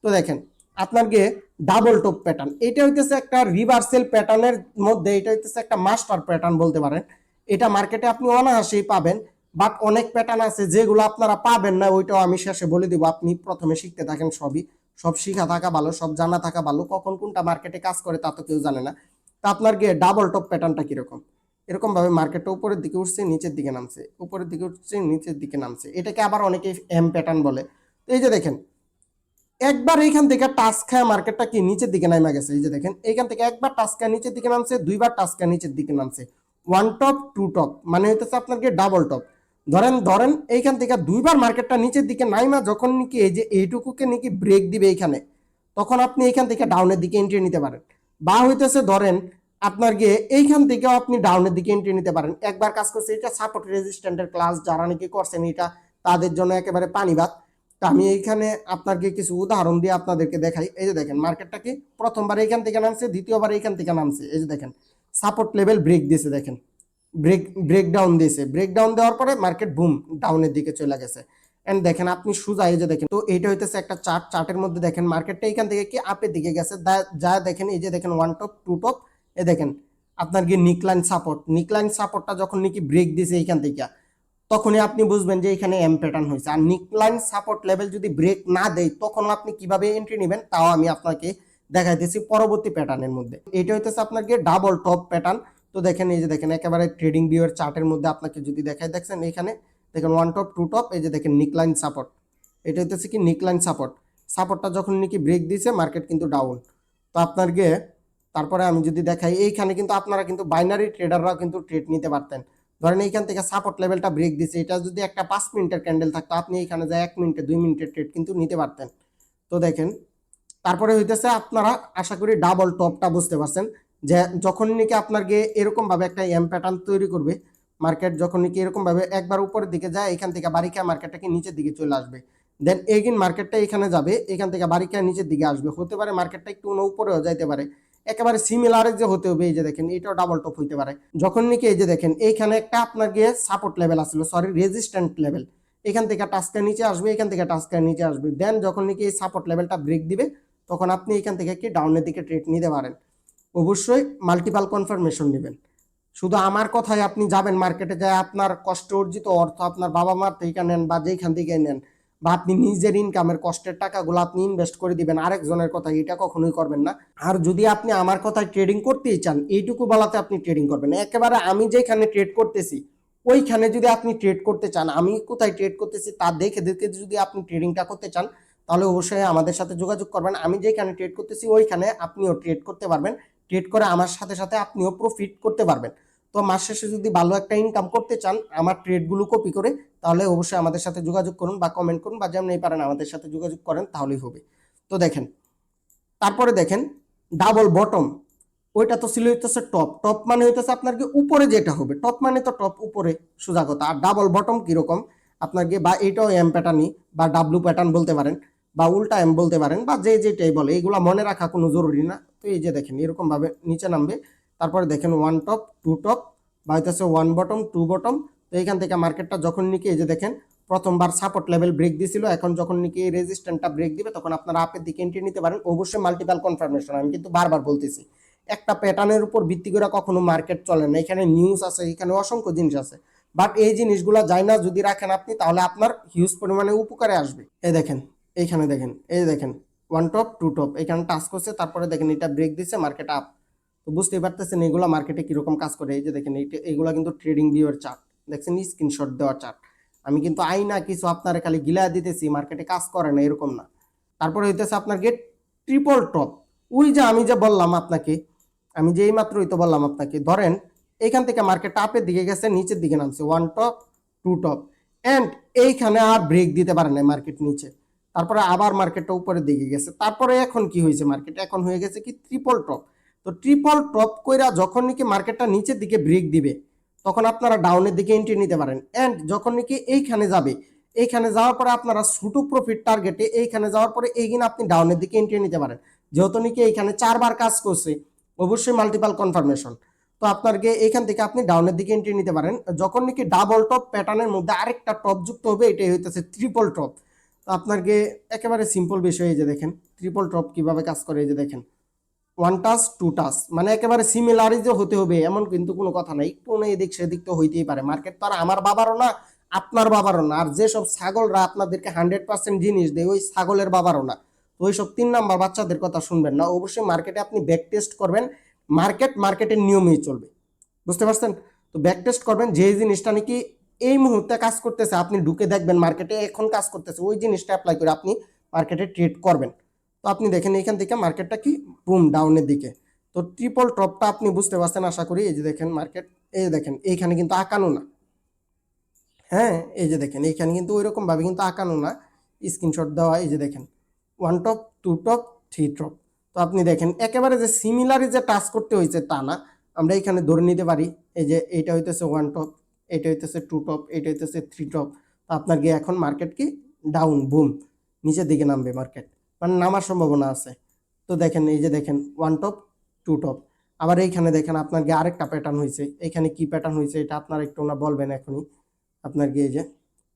তো দেখেন আপনার গিয়ে ডাবল টপ প্যাটার্ন, এটা হইতেছে একটা রিভার্সাল প্যাটার্নের মধ্যে, এটা হইতেছে একটা মাস্টার প্যাটার্ন বলতে পারেন। এটা মার্কেটে আপনি অনায়াসেই পাবেন, বাট অনেক প্যাটার্ন আছে যেগুলো আপনারা পাবেন না, ওইটাও আমি শেষে বলে দিব। আপনি প্রথমে শিখতে থাকেন, সব শিখা থাকা ভালো, সব জানা থাকা ভালো। কখন কোনটা মার্কেটে কাজ করে তা তো কেউ জানে না। তা আপনার গিয়ে ডাবল টপ প্যাটার্নটা কিরকম, এরকম ভাবে মার্কেটটা উপরের দিকে উঠছে নিচের দিকে নামছে, উপরের দিকে উঠছে নিচের দিকে নামছে, এটাকে আবার অনেকে এম প্যাটার্ন বলে। তো এই যে দেখেন একবার এইখান থেকে টাচ খায় মার্কেটটা কি নিচের দিকে নামা গেছে। এই যে দেখেন এইখান থেকে একবার টাচ খায় নিচের দিকে নামছে, দুইবার টাচ খায় নিচের দিকে নামছে। ওয়ান টপ টু টপ মানে হইতেছে আপনার কি ডাবল টপ। ধরেন এইখান থেকে দুইবার মার্কেটটা নিচের দিকে নাইমা যখন নাকি এই যে এইটুকুকে নাকি ব্রেক দিবে এইখানে, তখন আপনি এইখান থেকে ডাউনের দিকে এন্ট্রি নিতে পারেন। বা হইতেছে ধরেন আপনার গিয়ে এইখান থেকেও আপনি ডাউনের দিকে এন্ট্রি নিতে পারেন। একবার কাজ করছে, এটা সাপোর্ট রেজিস্ট্যান্টের ক্লাস যারা নাকি করছেন এটা তাদের জন্য একেবারে পানিবাদ। তো আমি এইখানে আপনাকে কিছু উদাহরণ দিয়ে আপনাদেরকে দেখাই। এই যে দেখেন মার্কেটটা কি প্রথমবার এইখান থেকে নামছে, দ্বিতীয়বার এইখান থেকে নামছে। এই যে দেখেন সাপোর্ট লেভেল ব্রেক দিয়েছে, দেখেন ব্রেকডাউন দিয়েছে, ব্রেকডাউন দেওয়ার পরে মার্কেট বুম ডাউনের দিকে চলে গেছে। এন্ড দেখেন আপনি সোজা এই যে দেখেন, তো এইটা হইতেছে একটা চার্টের মধ্যে দেখেন মার্কেটটা এইখান থেকে কি আপের দিকে গেছে, যা দেখেন এই যে দেখেন ওয়ান টপ টু টপ। এ দেখেন আপনার কি নিকলাইন সাপোর্টটা যখন নাকি ব্রেক দিয়েছে এইখান থেকে, তখনই আপনি বুঝবেন যে এখানে এম প্যাটার্ন হয়েছে। আর নিকলাইন সাপোর্ট লেভেল যদি ব্রেক না দেয় তখন আপনি কিভাবে এন্ট্রি নেবেন তাও আমি আপনাকে দেখাইতেছি পরবর্তী প্যাটার্নের মধ্যে। এটা হইতেছে আপনাকে ডাবল টপ প্যাটার্ন। তো দেখেন এই যে দেখেন একেবারে ট্রেডিং ভিউয়ের চার্টের মধ্যে আপনাকে যদি দেখাই, দেখছেন এখানে দেখেন ওয়ান টপ টু টপ, এই যে দেখেন নিকলাইন সাপোর্ট, এটা হইতেছে কি নিকলাইন সাপোর্টটা যখন নাকি ব্রেক দিয়েছে মার্কেট কিন্তু ডাউন। তো আপনার গিয়ে তারপরে আমি যদি দেখাই এইখানে কিন্তু আপনারা কিন্তু বাইনারি ট্রেডাররাও কিন্তু ট্রেড নিতে পারতেন। ধরেন এইখান থেকে সাপোর্ট লেভেলটা ব্রেক দিছে, এটা যদি একটা 5 মিনিটের ক্যান্ডেল থাকতো আপনি এখানে যায় 1 মিনিটে 2 মিনিটের ট্রেড কিন্তু নিতে পারতেন। তো দেখেন তারপরে হইতেছে আপনারা আশা করি ডাবল টপটা বুঝতে পারছেন, যে যখন নাকি আপনার গিয়ে এরকম ভাবে একটা এম প্যাটার্ন তৈরি করবে মার্কেট, যখন নাকি এরকম ভাবে একবার উপরের দিকে যায় এখান থেকে বাড়ি খেয়ে মার্কেটটাকে নিচের দিকে চলে আসবে, দেন এগিন মার্কেটটা এখানে যাবে, এখান থেকে বাড়ি খেয়ে নিচের দিকে আসবে, হতে পারে মার্কেটটা একটু উপরেও যাইতে পারে। একেবারে সিমিলার যে হতে হবে, এই যে দেখেন এটাও ডাবল টপ হইতে পারে। যখন নাকি এই যে দেখেন এইখানে একটা আপনার গিয়ে সাপোর্ট লেভেল আসছিল, সরি রেজিস্ট্যান্ট লেভেল, এখান থেকে টাস্কের নিচে আসবে, এখান থেকে টাস্কের নিচে আসবে, দেন যখন নাকি এই সাপোর্ট লেভেলটা ব্রেক দিবে তখন আপনি এখান থেকে কি ডাউনের দিকে ট্রেড নিতে পারেন। অবশ্যই মাল্টিপাল কনফার্মেশন নেবেন। শুধু আমার কথায় আপনি যাবেন মার্কেটে যায় আপনার কষ্ট অর্জিত অর্থ আপনার বাবা মার থেকে নেন বা যেখান থেকে নেন, বা আপনি নিজের ইনকামের কষ্টের টাকাগুলো আপনি ইনভেস্ট করে দিবেন আরেকজনের কথায়, এটা কখনোই করবেন না। আর যদি আপনি আমার কথায় ট্রেডিং করতেই চান এইটুকু বলাতে আপনি ট্রেডিং করবেন, একেবারে আমি যেখানে ট্রেড করতেছি ওইখানে যদি আপনি ট্রেড করতে চান, আমি কোথায় ট্রেড করতেছি তা দেখে দেখে যদি আপনি ট্রেডিংটা করতে চান তাহলে অবশ্যই আমাদের সাথে যোগাযোগ করবেন। আমি যেখানে ট্রেড করতেছি ওইখানে আপনিও ট্রেড করতে পারবেন, ট্রেড করে আমার সাথে সাথে আপনিও প্রফিট করতে পারবেন। তো মাস শেষে যদি ভালো একটা ইনকাম করতে চান আমার ট্রেডগুলো কপি করে, তাহলে অবশ্যই আমাদের সাথে যোগাযোগ করুন বা কমেন্ট করুন বা যেমনই পারেন আমাদের সাথে যোগাযোগ করেন তাহলেই হবে। তো দেখেন তারপরে দেখেন ডাবল বটম, ওইটা তো ছিল হইতেছে টপ মানে হইতেছে আপনার কি উপরে যেটা হবে, টপ মানে তো টপ উপরে সোজা কথা। আর ডাবল বটম কিরকম আপনার কি, বা এটাও এম প্যাটার্নই বা ডাব্লু প্যাটার্ন বলতে পারেন বা উল্টা এম বলতে পারেন বা যেটাই বলে, এগুলা মনে রাখা কোনো জরুরি না। তো এই যে দেখেন এরকম ভাবে নিচে নামবে, তারপরে দেখেন ওয়ান টপ টু টপ বা হইতেছে ওয়ান বটম টু বটম। তো এইখান থেকে মার্কেটটা যখন নাকি এই যে দেখেন প্রথমবার সাপোর্ট লেভেল ব্রেক দিছিল, এখন যখন নাকি রেজিস্ট্যান্টটা ব্রেক দিবে তখন আপনারা আপের দিকে এন্ট্রি নিতে পারেন। অবশ্যই মাল্টিপল কনফার্মেশন, আমি কিন্তু বারবার বলতেছি একটা প্যাটার্নের উপর ভিত্তি করে কখনো মার্কেট চলে না। এখানে নিউজ আছে, এখানে অসংখ্য জিনিস আছে, বাট এই জিনিসগুলো যায় না যদি রাখেন আপনি তাহলে আপনার হিউজ পরিমাণে উপকারে আসবে। এই দেখেন এইখানে দেখেন, এই দেখেন ওয়ান টপ টু টপ এখানে টাচ করছে, তারপরে দেখেন এটা ব্রেক দিচ্ছে মার্কেট আপ। তো বুঝতেই পারতেছেন এগুলা মার্কেটে কিরকম কাজ করে। এই যে দেখেন এইগুলা কিন্তু ট্রেডিং ভিউয়ের চার্ট, দেখছেন স্ক্রিনশট দেওয়া চার্ট। আমি কিন্তু আইনা কিছু আপনার খালি গিলা দিতেছি, মার্কেটে কাজ করে না এরকম না। তারপরে হইতেছে আপনার গেট ট্রিপল টপ, ওই যে আমি যে বললাম আপনাকে, আমি যে এই মাত্রই তো বললাম আপনাকে, ধরেন এইখান থেকে মার্কেট আপের দিকে গেছে নিচের দিকে নামছে, one top two top and এইখানে আর ব্রেক দিতে পারে না মার্কেট নিচে, তারপরে আবার মার্কেটটা উপরের দিকে গেছে, তারপরে এখন কি হয়েছে মার্কেট এখন হয়ে গেছে কি ট্রিপল টপ। তো ট্রিপল টপ কইরা যখন নাকি মার্কেটটা নিচের দিকে ব্রেক দিবে তখন আপনারা ডাউনের দিকে এন্ট্রি নিতে পারেন, এন্ড যখন নাকি এইখানে যাবে এইখানে যাওয়ার পরে আপনারা ছোট প্রফিট টার্গেটে এইখানে যাওয়ার পরে এইখানে আপনি ডাউনের দিকে এন্ট্রি নিতে পারেন। যেহেতু নাকি এইখানে 4 বার কাজ করছে, অবশ্যই মাল্টিপাল কনফার্মেশন। তো আপনাকে এইখান থেকে আপনি ডাউনের দিকে এন্ট্রি নিতে পারেন। যখন নাকি ডাবল টপ প্যাটার্নের মধ্যে আরেকটা টপ যুক্ত হবে, এটাই হইতেছে ট্রিপল টপ। তো আপনাকে একেবারে সিম্পল বিষয়, এই যে দেখেন ট্রিপল টপ কিভাবে কাজ করে। এই যে দেখেন 1 টাচ 2 টাচ, মানে একেবারে সিমিলারই যে হতে হবে এমন কিন্তু কোনো কথা নাই। কোনো এদিক সেদিক তো হইতেই পারে। মার্কেট তো আর আমার বাবারও না, আপনার বাবারও না। আর যেসব ছাগলরা আপনাদেরকে 100% জিনিস দেয়, ওই ছাগলের বাবারও না। তো ওইসব 3 নাম্বার বাচ্চাদের কথা শুনবেন না। অবশ্যই মার্কেটে আপনি ব্যাক টেস্ট করবেন। মার্কেটের নিয়মেই চলবে, বুঝতে পারছেন? তো ব্যাক টেস্ট করবেন। যে জিনিসটা নাকি এই মুহূর্তে কাজ করতেছে, আপনি ঢুকে দেখবেন মার্কেটে এখন কাজ করতেছে, ওই জিনিসটা অ্যাপ্লাই করে আপনি মার্কেটে ট্রেড করবেন। তো আপনি দেখেন এখান থেকে মার্কেটটা কি বুম ডাউনের দিকে। তো ট্রিপল টপটা আপনি বুঝতে পারছেন আশা করি। এই যে দেখেন মার্কেট, এই যে দেখেন এইখানে কিন্তু আঁকানো না। হ্যাঁ, এই যে দেখেন এইখানে কিন্তু ওইরকম ভাবে কিন্তু আঁকানো না, স্ক্রিনশট দেওয়া। এই যে দেখেন 1 টপ 2 টপ 3 টপ। তো আপনি দেখেন একেবারে যে সিমিলারই যে টাচ করতে হয়েছে তা না। আমরা এখানে ধরে নিতে পারি এই যে এইটা হইতেছে 1 টপ, এটা হইতেছে 2 টপ, এটা হইতেছে 3 টপ। তো আপনার গিয়ে এখন মার্কেট কি ডাউন বুম নিচের দিকে নামবে মার্কেট, মানে নামার সম্ভাবনা আছে। তো দেখেন এই যে দেখেন 1 টপ 2 টপ। আবার এইখানে দেখেন আপনার গিয়ে আরেকটা প্যাটার্ন হয়েছে। এখানে কি প্যাটার্ন হয়েছে এটা আপনারা একটু না বলবেন এখনই। আপনার গিয়ে যে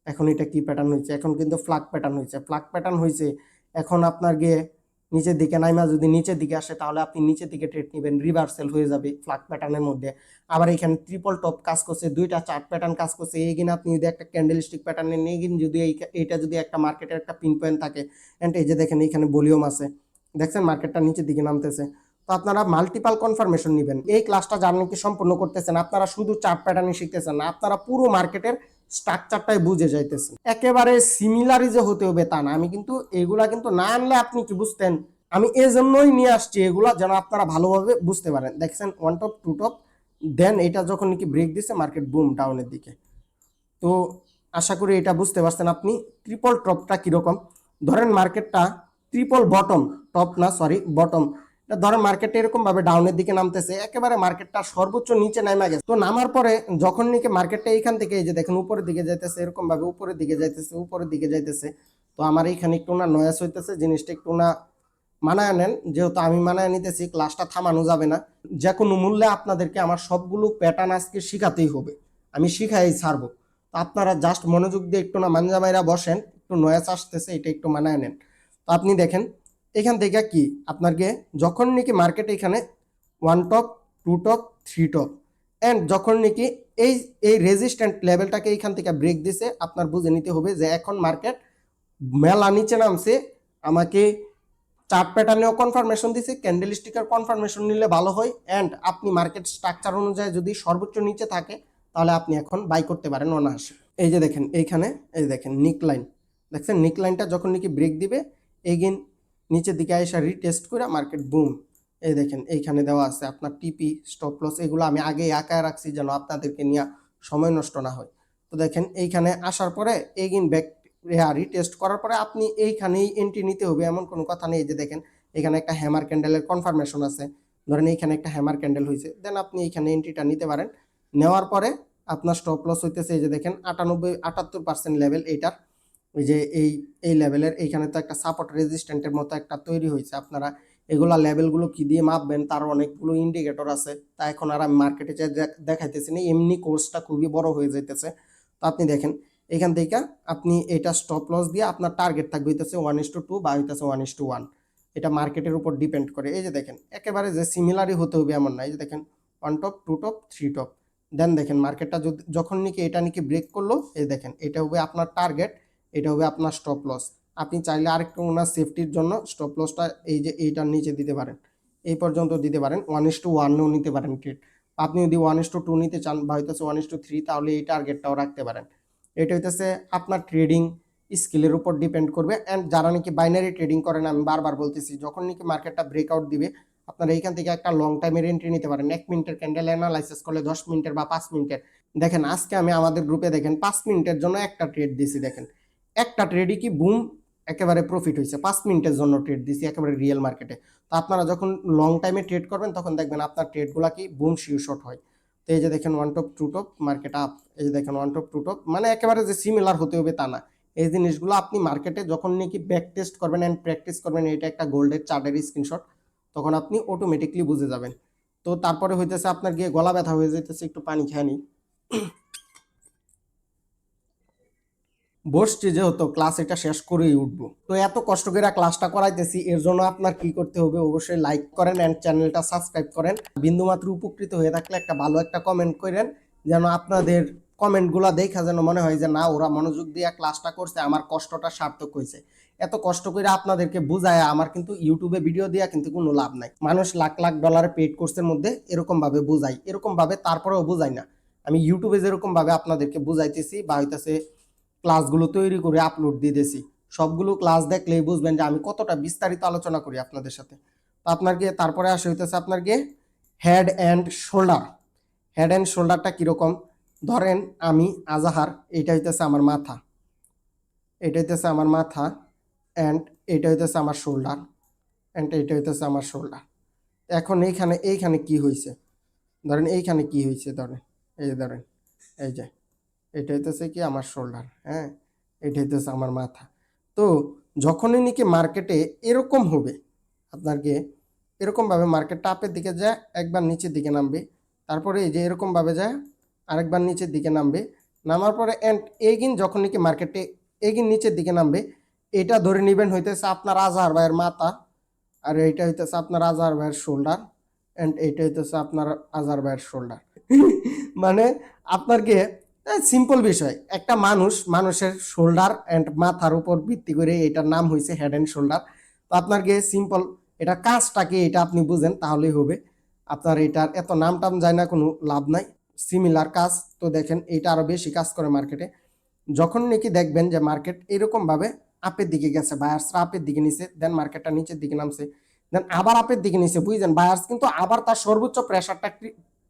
এখন এটা কি প্যাটার্ন হয়েছে, এখন কিন্তু ফ্ল্যাগ প্যাটার্ন হয়েছে। ফ্ল্যাগ প্যাটার্ন হয়েছে, এখন আপনার গিয়ে নিচের দিকে নাইমা যদি নিচের দিকে আসে তাহলে আপনি নিচের দিকে ট্রেড নেবেন, রিভার্সাল হয়ে যাবে ফ্ল্যাগ প্যাটার্নের মধ্যে। আবার এখানে ট্রিপল টপ কাজ করছে, দুইটা চার্ট প্যাটার্ন কাজ করছে। এইখানে আপনি যদি একটা ক্যান্ডেলস্টিক প্যাটার্নে নিয়ে গিয়ে যদি এইটা যদি একটা মার্কেটের একটা পিন পয়েন্ট থাকে, এন্ড এই যে দেখেন এইখানে ভলিউম আছে, দেখছেন মার্কেটটা নিচের দিকে নামতেছে। তো আপনারা মাল্টিপাল কনফার্মেশন নেবেন। এই ক্লাসটা যারা নাকি সম্পূর্ণ করতেছেন, আপনারা শুধু চার্ট প্যাটার্নই শিখতেছেন না, আপনারা পুরো মার্কেটের স্ট্রাকচারটাই বুঝে যাইতেছেন। একেবারে সিমিলারই যে হতে হবে তা না। আমি কিন্তু এগুলা কিন্তু না আনলে আপনি কি বুঝতেন, আমি এই জন্যই নিয়ে আসছি এগুলা, যেন আপনারা ভালোভাবে বুঝতে পারেন। দেখছেন 1 টপ 2 টপ, দেন এটা যখন নাকি ব্রেক দিছে মার্কেট বুম ডাউনের দিকে। তো আশা করি এটা বুঝতে পারছেন আপনি। ট্রিপল টপটা কিরকম, ধরেন মার্কেটটা ট্রিপল বটম, টপ না সরি বটম, ধরেন মার্কেটটা এরকম ভাবে ডাউনের দিকে নামতেছে, একেবারে মার্কেটটা সর্বোচ্চ নিচে নামা গেছে। তো নামার পরে যখন নাকি মার্কেটটা এইখান থেকে এই যে দেখেন উপরের দিকে যাইতেছে, এরকম ভাবে উপরের দিকে যাইতেছে, উপরের দিকে যাইতেছে। তো আমার এইখানে একটু না নয়েস হইতেছে, জিনিসটা একটু না মানায় নেন। যেহেতু আমি মানায় নিতেছি, ক্লাসটা থামানো যাবে না। যে কোনো মূল্যে আপনাদেরকে আমার সবগুলো প্যাটার্ন আজকে শিখাতেই হবে, আমি শিখাই ছাড়বো। তো আপনারা জাস্ট মনোযোগ দিয়ে একটু না মানজামাইরা বসেন, একটু নয়েস আসতেছে, এটা একটু মানায় নেন। তো আপনি দেখেন এখান থেকে কি আপনাকে যখন নাকি মার্কেট এখানে 1 টপ 2 টপ 3 টপ, এন্ড যখন নাকি এই এই রেজিস্ট্যান্ট লেভেলটাকে এইখান থেকে ব্রেক দিছে, আপনার বুঝে নিতে হবে যে এখন মার্কেট মেলা নিচে নামছে। আমাকে চার্ট প্যাটার্নেও কনফার্মেশন দিছে, ক্যান্ডেল স্টিকার কনফার্মেশন নিলে ভালো হয়। এন্ড আপনি মার্কেট স্ট্রাকচার অনুযায়ী যদি সর্বোচ্চ নিচে থাকে তাহলে আপনি এখন বাই করতে পারেন অনায়াসে। এই যে দেখেন এইখানে এই দেখেন নিক লাইন, দেখছেন নিক লাইনটা যখন নাকি ব্রেক দিবে এগেন নিচের দিকে আইসা রিটেস্ট করে মার্কেট বুম। এই দেখেন এইখানে দেওয়া আছে আপনার টিপি স্টপ লস, এগুলো আমি আগেই আঁকায় রাখছি যেন আপনাদেরকে নিয়ে সময় নষ্ট না হয়। তো দেখেন এইখানে আসার পরে এগেন ব্যাক রিটেস্ট করার পরে আপনি এইখানেই এন্ট্রি নিতে হবে এমন কোনো কথা নেই। যে দেখেন এখানে একটা হ্যামার ক্যান্ডেলের কনফার্মেশন আছে, ধরেন এইখানে একটা হ্যামার ক্যান্ডেল হয়েছে, দেন আপনি এইখানে এন্ট্রিটা নিতে পারেন। নেওয়ার পরে আপনার স্টপ লস হইতেছে এই যে দেখেন 98-78% লেভেল এইটার। ওই যে এই লেভেলের এইখানে তো একটা সাপোর্ট রেজিস্ট্যান্টের মতো একটা তৈরি হয়েছে। আপনারা এগুলা লেভেলগুলো কি দিয়ে মাপবেন তার অনেকগুলো ইন্ডিকেটর আছে, তা এখন আর আমি মার্কেটে যে দেখাইতেছি না, এমনি কোর্সটা খুবই বড় হয়ে যাইতেছে। তো আপনি দেখেন এখান থেকে আপনি এটা স্টপ লস দিয়ে আপনার টার্গেট থাকবে হইতেছে 1:2 বা হইতেছে 1:1। এটা মার্কেটের উপর ডিপেন্ড করে। এই যে দেখেন একেবারে যে সিমিলারই হতে হবে এমন না। এই যে দেখেন 1 টপ 2 টপ 3 টপ, দেন দেখেন মার্কেটটা যখন নাকি এটা নাকি ব্রেক করলো, এই দেখেন এটা হবে আপনার টার্গেট, এটা হবে আপনার স্টপ লস। আপনি চাইলে আরেকটু ওনার সেফটির জন্য স্টপ লসটা এই যে এইটার নিচে দিতে পারেন, এই পর্যন্ত দিতে পারেন। 1:1ও নিতে পারেন ট্রেড। আপনি যদি 1:2 নিতে চান বা হইতেছে 1:3, তাহলে এই টার্গেটটাও রাখতে পারেন। এটা হইতেছে আপনার ট্রেডিং স্কিলের উপর ডিপেন্ড করবে। অ্যান্ড যারা নাকি বাইনারি ট্রেডিং করেন, আমি বারবার বলতেছি যখন নাকি মার্কেটটা ব্রেকআউট দিবে আপনারা এইখান থেকে একটা লং টাইমের এন্ট্রি নিতে পারেন। 1 মিনিটের ক্যান্ডেল অ্যানালাইসিস করলে 10 মিনিটের বা 5 মিনিটের। দেখেন আজকে আমি আমাদের গ্রুপে দেখেন 5 মিনিটের জন্য একটা ট্রেড দিছি, দেখেন একটা ট্রেডই কি বুম একেবারে প্রফিট হয়েছে। 5 মিনিটের জন্য ট্রেড দিছি একেবারে রিয়েল মার্কেটে। তো আপনারা যখন লং টাইমে ট্রেড করবেন তখন দেখবেন আপনার ট্রেডগুলা কি বুম শিউ শট হয়। তো এই যে দেখেন 1 টপ 2 টপ মার্কেট আপ, এই যে দেখেন 1 টপ 2 টপ, মানে একেবারে যে সিমিলার হতে হবে তা না, এই জিনিসগুলো আপনি মার্কেটে যখন নাকি ব্যাক টেস্ট করবেন অ্যান্ড প্র্যাকটিস করবেন, এটা একটা গোল্ডের চার্টের স্ক্রিনশট, তখন আপনি অটোমেটিকলি বুঝে যাবেন। তো তারপরে হইতেছে আপনার গিয়ে গলা ব্যথা হয়ে যেতেছে, একটু পানি খেয়ে নিই। বসছি যেহেতু ক্লাস এটা শেষ করেই উঠবো, তো এত কষ্ট করে ক্লাসটা করাইতেছি, এর জন্য আপনার কি করতে হবে, অবশ্যই লাইক করেন এন্ড চ্যানেলটা সাবস্ক্রাইব করেন। বিন্দুমাত্র উপকৃত হয়ে থাকলে একটা ভালো একটা কমেন্ট করেন, যেন আপনাদের কমেন্টগুলো দেখা যেন মনে হয় যে না, ওরা মনোযোগ দিয়ে ক্লাসটা করছে, আমার কষ্টটা সার্থক হয়েছে। এত কষ্ট করে আপনাদেরকে বুঝায় আমার কিন্তু ইউটিউবে ভিডিও দেওয়া কিন্তু কোনো লাভ নাই। মানুষ লাখ লাখ ডলারের পেইড কোর্সের মধ্যে এরকম ভাবে বুঝাই, এরকম ভাবে তারপরেও বুঝাই না। আমি ইউটিউবে যেরকম ভাবে আপনাদেরকে বুঝাইতেছি বা হইতেছে ক্লাসগুলো তৈরি করে আপলোড দিয়ে দিয়েছি, সবগুলো ক্লাস দেখলেই বুঝবেন যে আমি কতটা বিস্তারিত আলোচনা করি আপনাদের সাথে। তো আপনার গিয়ে তারপরে আসে হইতেছে আপনার গিয়ে head and shoulder. Head and শোল্ডারটা কীরকম, ধরেন আমি আজাহার, এইটা হইতেছে আমার মাথা, এটা হইতেছে আমার মাথা, অ্যান্ড এইটা হইতেছে আমার শোল্ডার, অ্যান্ড এইটা হইতেছে আমার শোল্ডার। এখন এইখানে কি হয়েছে, ধরেন এইখানে কি হয়েছে, ধরেন এই যে ধরেন এই যে এটা হইতেছে কি আমার শোল্ডার, হ্যাঁ, এটা হইতেছে আমার মাথা। তো যখনই নাকি মার্কেটে এরকম হবে, আপনাকে এরকমভাবে মার্কেটটা আপের দিকে যায়, একবার নিচের দিকে নামবে, তারপরে এই যে এরকমভাবে যায় আরেকবার নিচের দিকে নামবে, নামার পরে অ্যান্ড এগিন যখন নাকি মার্কেটে এগিন নিচের দিকে নামবে, এটা ধরে নেবেন হইতেছে আপনার আজহার ভাইয়ের মাথা, আর এইটা হইতেছে আপনার আজহার ভাইয়ের শোল্ডার, অ্যান্ড এইটা হইতেছে আপনার আজহার ভাইয়ের শোল্ডার। মানে আপনার গিয়ে সিম্পল বিষয়, একটা মানুষের শোল্ডার অ্যান্ড মাথার উপর ভিত্তি করে এটার নাম হয়েছে হেড অ্যান্ড শোল্ডার। তো আপনার গিয়ে সিম্পল এটা কাজটাকে এটা আপনি বুঝেন তাহলেই হবে। আপনার এটার এত নাম টাম যায় না, কোনো লাভ নাই, সিমিলার কাজ। তো দেখেন এটা আরো বেশি কাজ করে মার্কেটে। যখন নাকি দেখবেন যে মার্কেট এরকমভাবে আপের দিকে গেছে, বায়ার্সরা আপের দিকে নিছে, দেন মার্কেটটা নিচের দিকে নামছে, দেন আবার আপের দিকে নিছে, বুঝছেন, বায়ার্স কিন্তু আবার তার সর্বোচ্চ প্রেশারটা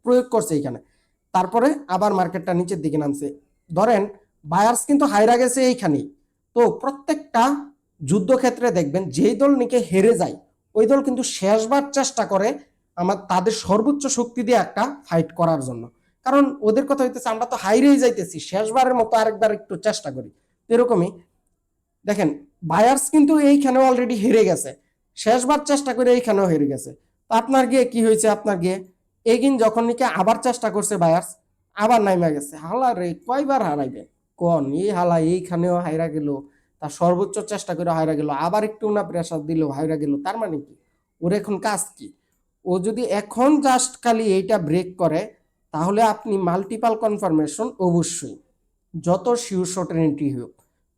প্রয়োগ করছে এখানে, তারপরে আবার মার্কেটটা নিচের দিকে নামছে। ধরেন বায়ার্স কিন্তু হাইরা গেছে এইখানেই। তো প্রত্যেকটা যুদ্ধক্ষেত্রে দেখবেন যেই দল নাকি হেরে যায়, ওই দল কিন্তু শেষবার চেষ্টা করে তাদের সর্বোচ্চ শক্তি দিয়ে একটা ফাইট করার জন্য। কারণ ওদের কথা হইতেছে আমরা তো হাইরেই যাইতেছি, শেষবারের মতো আরেকবার একটু চেষ্টা করি। এরকমই দেখেন বায়ার্স কিন্তু এইখানেও অলরেডি হেরে গেছে, শেষবার চেষ্টা করে এইখানেও হেরে গেছে। তো আপনার গিয়ে কি হয়েছে, আপনার গিয়ে এগিন যখন নাকি আবার চেষ্টা করছে বায়ার্স, আবার নাইমা গেছে। হালা রে কয়বার হারাইবে কোন, এই হালা এইখানেও হাইরা গেল, তার সর্বোচ্চ চেষ্টা করে হাইরা গেল, আবার একটু না প্রেসার দিল হাইরা গেল। তার মানে কি, ওর এখন কাজ কি? ও যদি এখন জাস্ট খালি এইটা ব্রেক করে, তাহলে আপনি মাল্টিপাল কনফার্মেশন অবশ্যই, যত শিওর শটের এন্ট্রি হোক,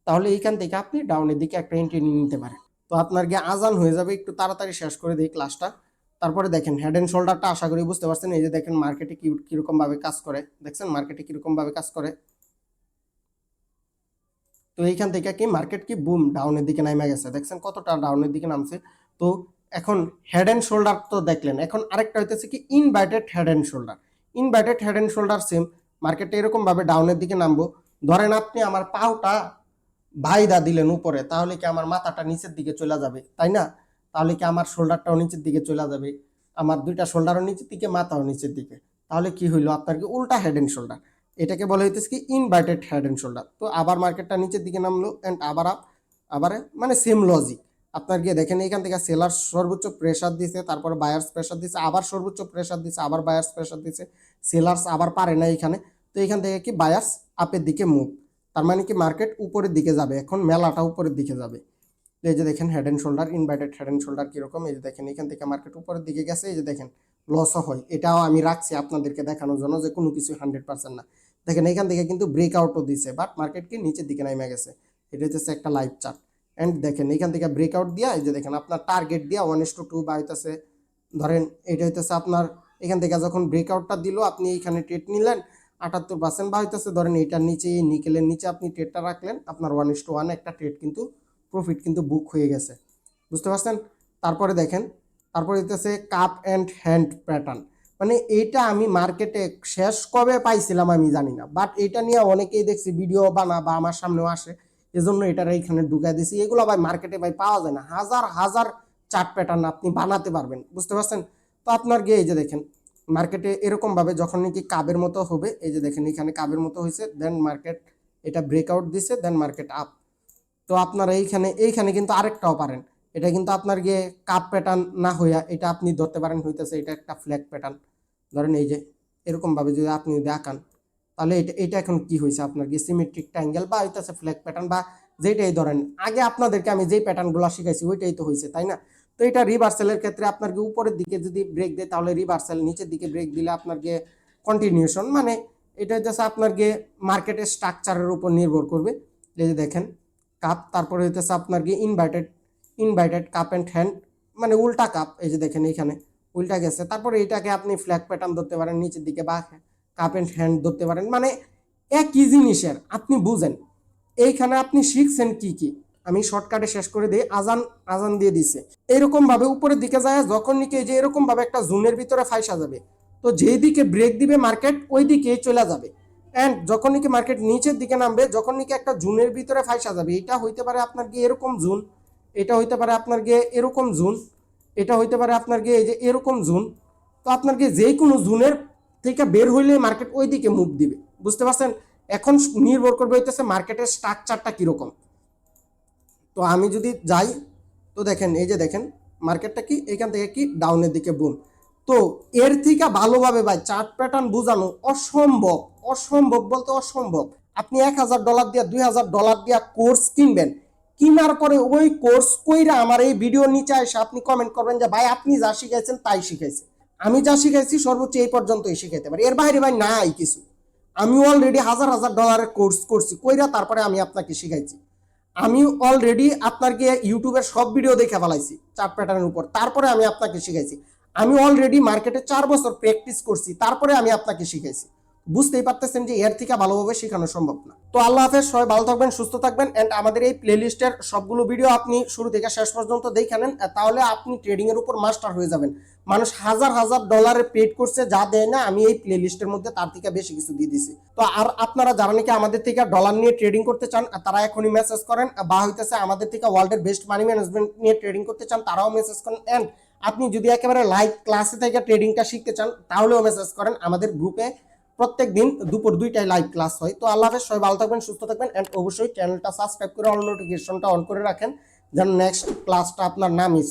তাহলে এইখান থেকে আপনি ডাউনের দিকে একটা এন্ট্রি নিয়ে নিতে পারেন। তো আপনার গিয়ে আজান হয়ে যাবে, একটু তাড়াতাড়ি শেষ করে দিই ক্লাসটা। তারপরে দেখেন হেড অ্যান্ড শোল্ডারটা আশা করি বুঝতে পারছেন। এই যে দেখেন মার্কেটে কিরকম ভাবে কাজ করে, দেখছেন মার্কেটে কিরকম ভাবে কাজ করে। তো এইখান থেকে কি মার্কেট কি বুম ডাউনের দিকে নামে গেছে, দেখছেন কতটা ডাউনের দিকে নামছে। তো এখন হেড অ্যান্ড শোল্ডার তো দেখলেন, এখন আরেকটা হইতেছে কি inverted head and shoulder. Inverted head and shoulder same, মার্কেটে এরকম ভাবে ডাউনের দিকে নামবো। ধরেন আপনি আমার পাওটা ভাইদা দিলেন উপরে, তাহলে কি আমার মাথাটা নিচের দিকে চলে যাবে, তাই না? তাহলে কি আমার শোল্ডারটাও নিচের দিকে চলে যাবে, আমার দুইটা শোল্ডারও নিচের দিকে, মাথাও নিচের দিকে। তাহলে কি হইলো, আপনার কি উল্টা হেড অ্যান্ড শোল্ডার। এটাকে বলা হইতেছে কি ইনভার্টেড হেড অ্যান্ড শোল্ডার। তো আবার মার্কেটটা নিচের দিকে নামলো অ্যান্ড আবার আবার মানে সেম লজিক। আপনার গিয়ে দেখেন এখান থেকে সেলার সর্বোচ্চ প্রেসার দিছে, তারপরে বায়ার্স প্রেসার দিছে, আবার সর্বোচ্চ প্রেসার দিছে, আবার বায়ার্স প্রেসার দিছে, সেলার্স আবার পারে না এখানে। তো এখান থেকে কি বায়ার্স আপের দিকে মুভ, তার মানে কি মার্কেট উপরের দিকে যাবে, এখন মেলাটা উপরের দিকে যাবে। এই যে দেখেন head and shoulder, inverted head and shoulder কিরকম, এই যে দেখেন এখান থেকে মার্কেট উপরের দিকে গেছে, এই যে দেখেন লসও হয়, এটাও আমি রাখছি আপনাদেরকে দেখানোর জন্য যে কোনো কিছু 100% না। দেখেন এখান থেকে কিন্তু ব্রেকআউটও দিছে, বাট মার্কেটকে নিচের দিকে নেমে গেছে। এটা হচ্ছে একটা লাইভ চার্ট। অ্যান্ড দেখেন এখান থেকে ব্রেকআউট দিয়া, এই যে দেখেন আপনার টার্গেট দিয়া 1:2 বা হইতেছে, ধরেন এটা হইতেছে আপনার এখান থেকে যখন ব্রেকআউটটা দিল, আপনি এইখানে ট্রেড নিলেন 78% বা হইতেছে ধরেন এটার নিচে, এই নিকেলের নিচে আপনি ট্রেডটা রাখলেন, আপনার 1:1 একটা ট্রেড কিন্তু প্রফিট কিন্তু বুক হয়ে গেছে, বুঝতে পারছেন? তারপরে দেখেন, তারপরে হইতেছে কাপ অ্যান্ড হ্যান্ড প্যাটার্ন। মানে এইটা আমি মার্কেটে শেষ কবে পাইছিলাম আমি জানি না, বাট এটা নিয়ে অনেকেই দেখছি ভিডিও বানা বা আমার সামনেও আসে, এজন্য এটার এইখানে ঢুকাই দিছি। এগুলো ভাই মার্কেটে ভাই পাওয়া যায় না, হাজার হাজার চার্ট প্যাটার্ন আপনি বানাতে পারবেন, বুঝতে পারছেন? তো আপনার গিয়ে এই যে দেখেন মার্কেটে এরকম ভাবে যখন নাকি কাবের মতো হবে, এই যে দেখেন এখানে কাবের মতো হয়েছে, দেন মার্কেট এটা ব্রেকআউট দিছে, দেন মার্কেট আপ। তো আপনারা এইখানে কিন্তু আরেকটাও পারেন, এটা কিন্তু আপনার গিয়ে কাপ প্যাটার্ন না হইয়া এটা আপনি ধরতে পারেন হইতেছে এটা একটা ফ্ল্যাগ প্যাটার্ন। ধরেন এই যে এরকম ভাবে যদি আপনি দেখান, তাহলে এটা এখন কি হয়েছে আপনার গিয়ে সিমেট্রিক ট্রায়াঙ্গেল বা হইতেছে ফ্ল্যাগ প্যাটার্ন বা যেটাই ধরেন। আগে আপনাদেরকে আমি যেই প্যাটার্নগুলো শিখাইছি ওইটাই তো হয়েছে, তাই না? তো এটা রিভার্সালের ক্ষেত্রে আপনার গিয়ে উপরের দিকে যদি ব্রেক দেয় তাহলে রিভার্সাল, নিচের দিকে ব্রেক দিলে আপনার গিয়ে কন্টিনিউশন। মানে এটা হচ্ছে আপনার গিয়ে মার্কেটের স্ট্রাকচারের উপর নির্ভর করবে। এই যে দেখেন কাপ, তারপরে হইতেছে আপনার গিয়ে ইনভার্টেড কাপ অ্যান্ড হ্যান্ড, মানে উল্টা কাপ। এই যে দেখেন এইখানে উল্টা গেছে। তারপরে এটাকে আপনি ফ্ল্যাগ প্যাটার্ন ধরতে পারেন নিচের দিকে, বা কাপ অ্যান্ড হ্যান্ড ধরতে পারেন। মানে একই জিনিসের আপনি বুঝেন। এইখানে আপনি শিখছেন কি কি, আমি শর্টকাটে শেষ করে দিই। আজান দিয়ে দিছে এরকম ভাবে উপরের দিকে যায়, যখন নিকে যে এরকম ভাবে একটা জোনের ভিতরে ফাইসা যাবে, তো যেই দিকে ব্রেক দিবে মার্কেট ওই দিকেই চলে যাবে। এন্ড যখন নাকি মার্কেট নিচের দিকে নামবে, যখন নাকি একটা জোনের ভিতরে ফাইসা যাবে, এটা হইতে পারে আপনার গিয়ে এরকম জোন, এটা হইতে পারে আপনার গিয়ে এরকম জোন, এটা হইতে পারে আপনার গিয়ে এই যে এরকম জোন। তো আপনার গিয়ে যে কোনো জোনের থেকে বের হইলে মার্কেট ওই দিকে মুভ দিবে, বুঝতে পারছেন? এখন নির্ভর করবে হইতেছে মার্কেটের স্ট্রাকচারটা কিরকম। তো আমি যদি যাই, তো দেখেন এই যে দেখেন মার্কেটটা কি এখান থেকে কি ডাউনের দিকে বুম। তো এর থেকে ভালোভাবে ভাই চার্ট প্যাটার্ন বোঝানো অসম্ভব, অসম্ভব বলতে অসম্ভব। আপনি $1000 দিয়ে $2000 দিয়ে কোর্স কিনবেন, কিনার পরে ওই কোর্স কইরা আমার এই ভিডিওর নিচে এসে আপনি কমেন্ট করবেন যে ভাই আপনি যা শিখাইছেন তাই শিখাইছে। আমি যা শিখাইছি সর্বোচ্চ এই পর্যন্তই শিখাইতে পারি, এর বাইরে ভাই নাই কিছু। আমি অলরেডি $1000 কোর্স করছি কইরা, তারপরে আমি আপনাকে শিখাইছি। আমি অলরেডি আপনাকে ইউটিউবের সব ভিডিও দেখে ফেলাইছি চার্ট প্যাটার্নের উপর, তারপরে আমি আপনাকে শিখাইছি। আমি অলরেডি মার্কেটে 4 বছর প্র্যাকটিস করছি, তারপরে আমি আপনাকে শিখাইছি। বুঝতেই পারতেছেন যে এর থেকে ভালোভাবে শেখানো সম্ভব না। তো আল্লাহ হাফেজ, সবাই ভালো থাকবেন, সুস্থ থাকবেন। এন্ড আমাদের এই প্লেলিস্টের সবগুলো ভিডিও আপনি শুরু থেকে শেষ পর্যন্ত দেখে নেন, তাহলে আপনি ট্রেডিং এর উপর মাস্টার হয়ে যাবেন। মানুষ $1000 পেড করছে, যা দেয় না আমি এই প্লেলিস্টের মধ্যে তার থেকে বেশি কিছু দিয়ে দিছি। তো আর আপনারা যারা নাকি আমাদের থেকে ডলার নিয়ে ট্রেডিং করতে চান তারা এখনই মেসেজ করেন, বা হইতেছে আমাদের থেকে ওয়ার্ল্ডের বেস্ট মানি ম্যানেজমেন্ট নিয়ে ট্রেডিং করতে চান তারাও মেসেজ করেন। এন্ড আপনি যদি একেবারে লাইভ ক্লাসে থেকে ট্রেডিংটা শিখতে চান তাহলেও মেসেজ করেন। আমাদের গ্রুপে প্রত্যেক দিন দুপুর 2টায় লাইভ ক্লাস হয়। তো আল্লাহ হাফেজ, সবাই ভালো থাকবেন, সুস্থ থাকবেন। এন্ড অবশ্যই চ্যানেলটা সাবস্ক্রাইব করে অল নোটিফিকেশনটা অন করে রাখেন, যেন নেক্সট ক্লাসটা আপনার না মিস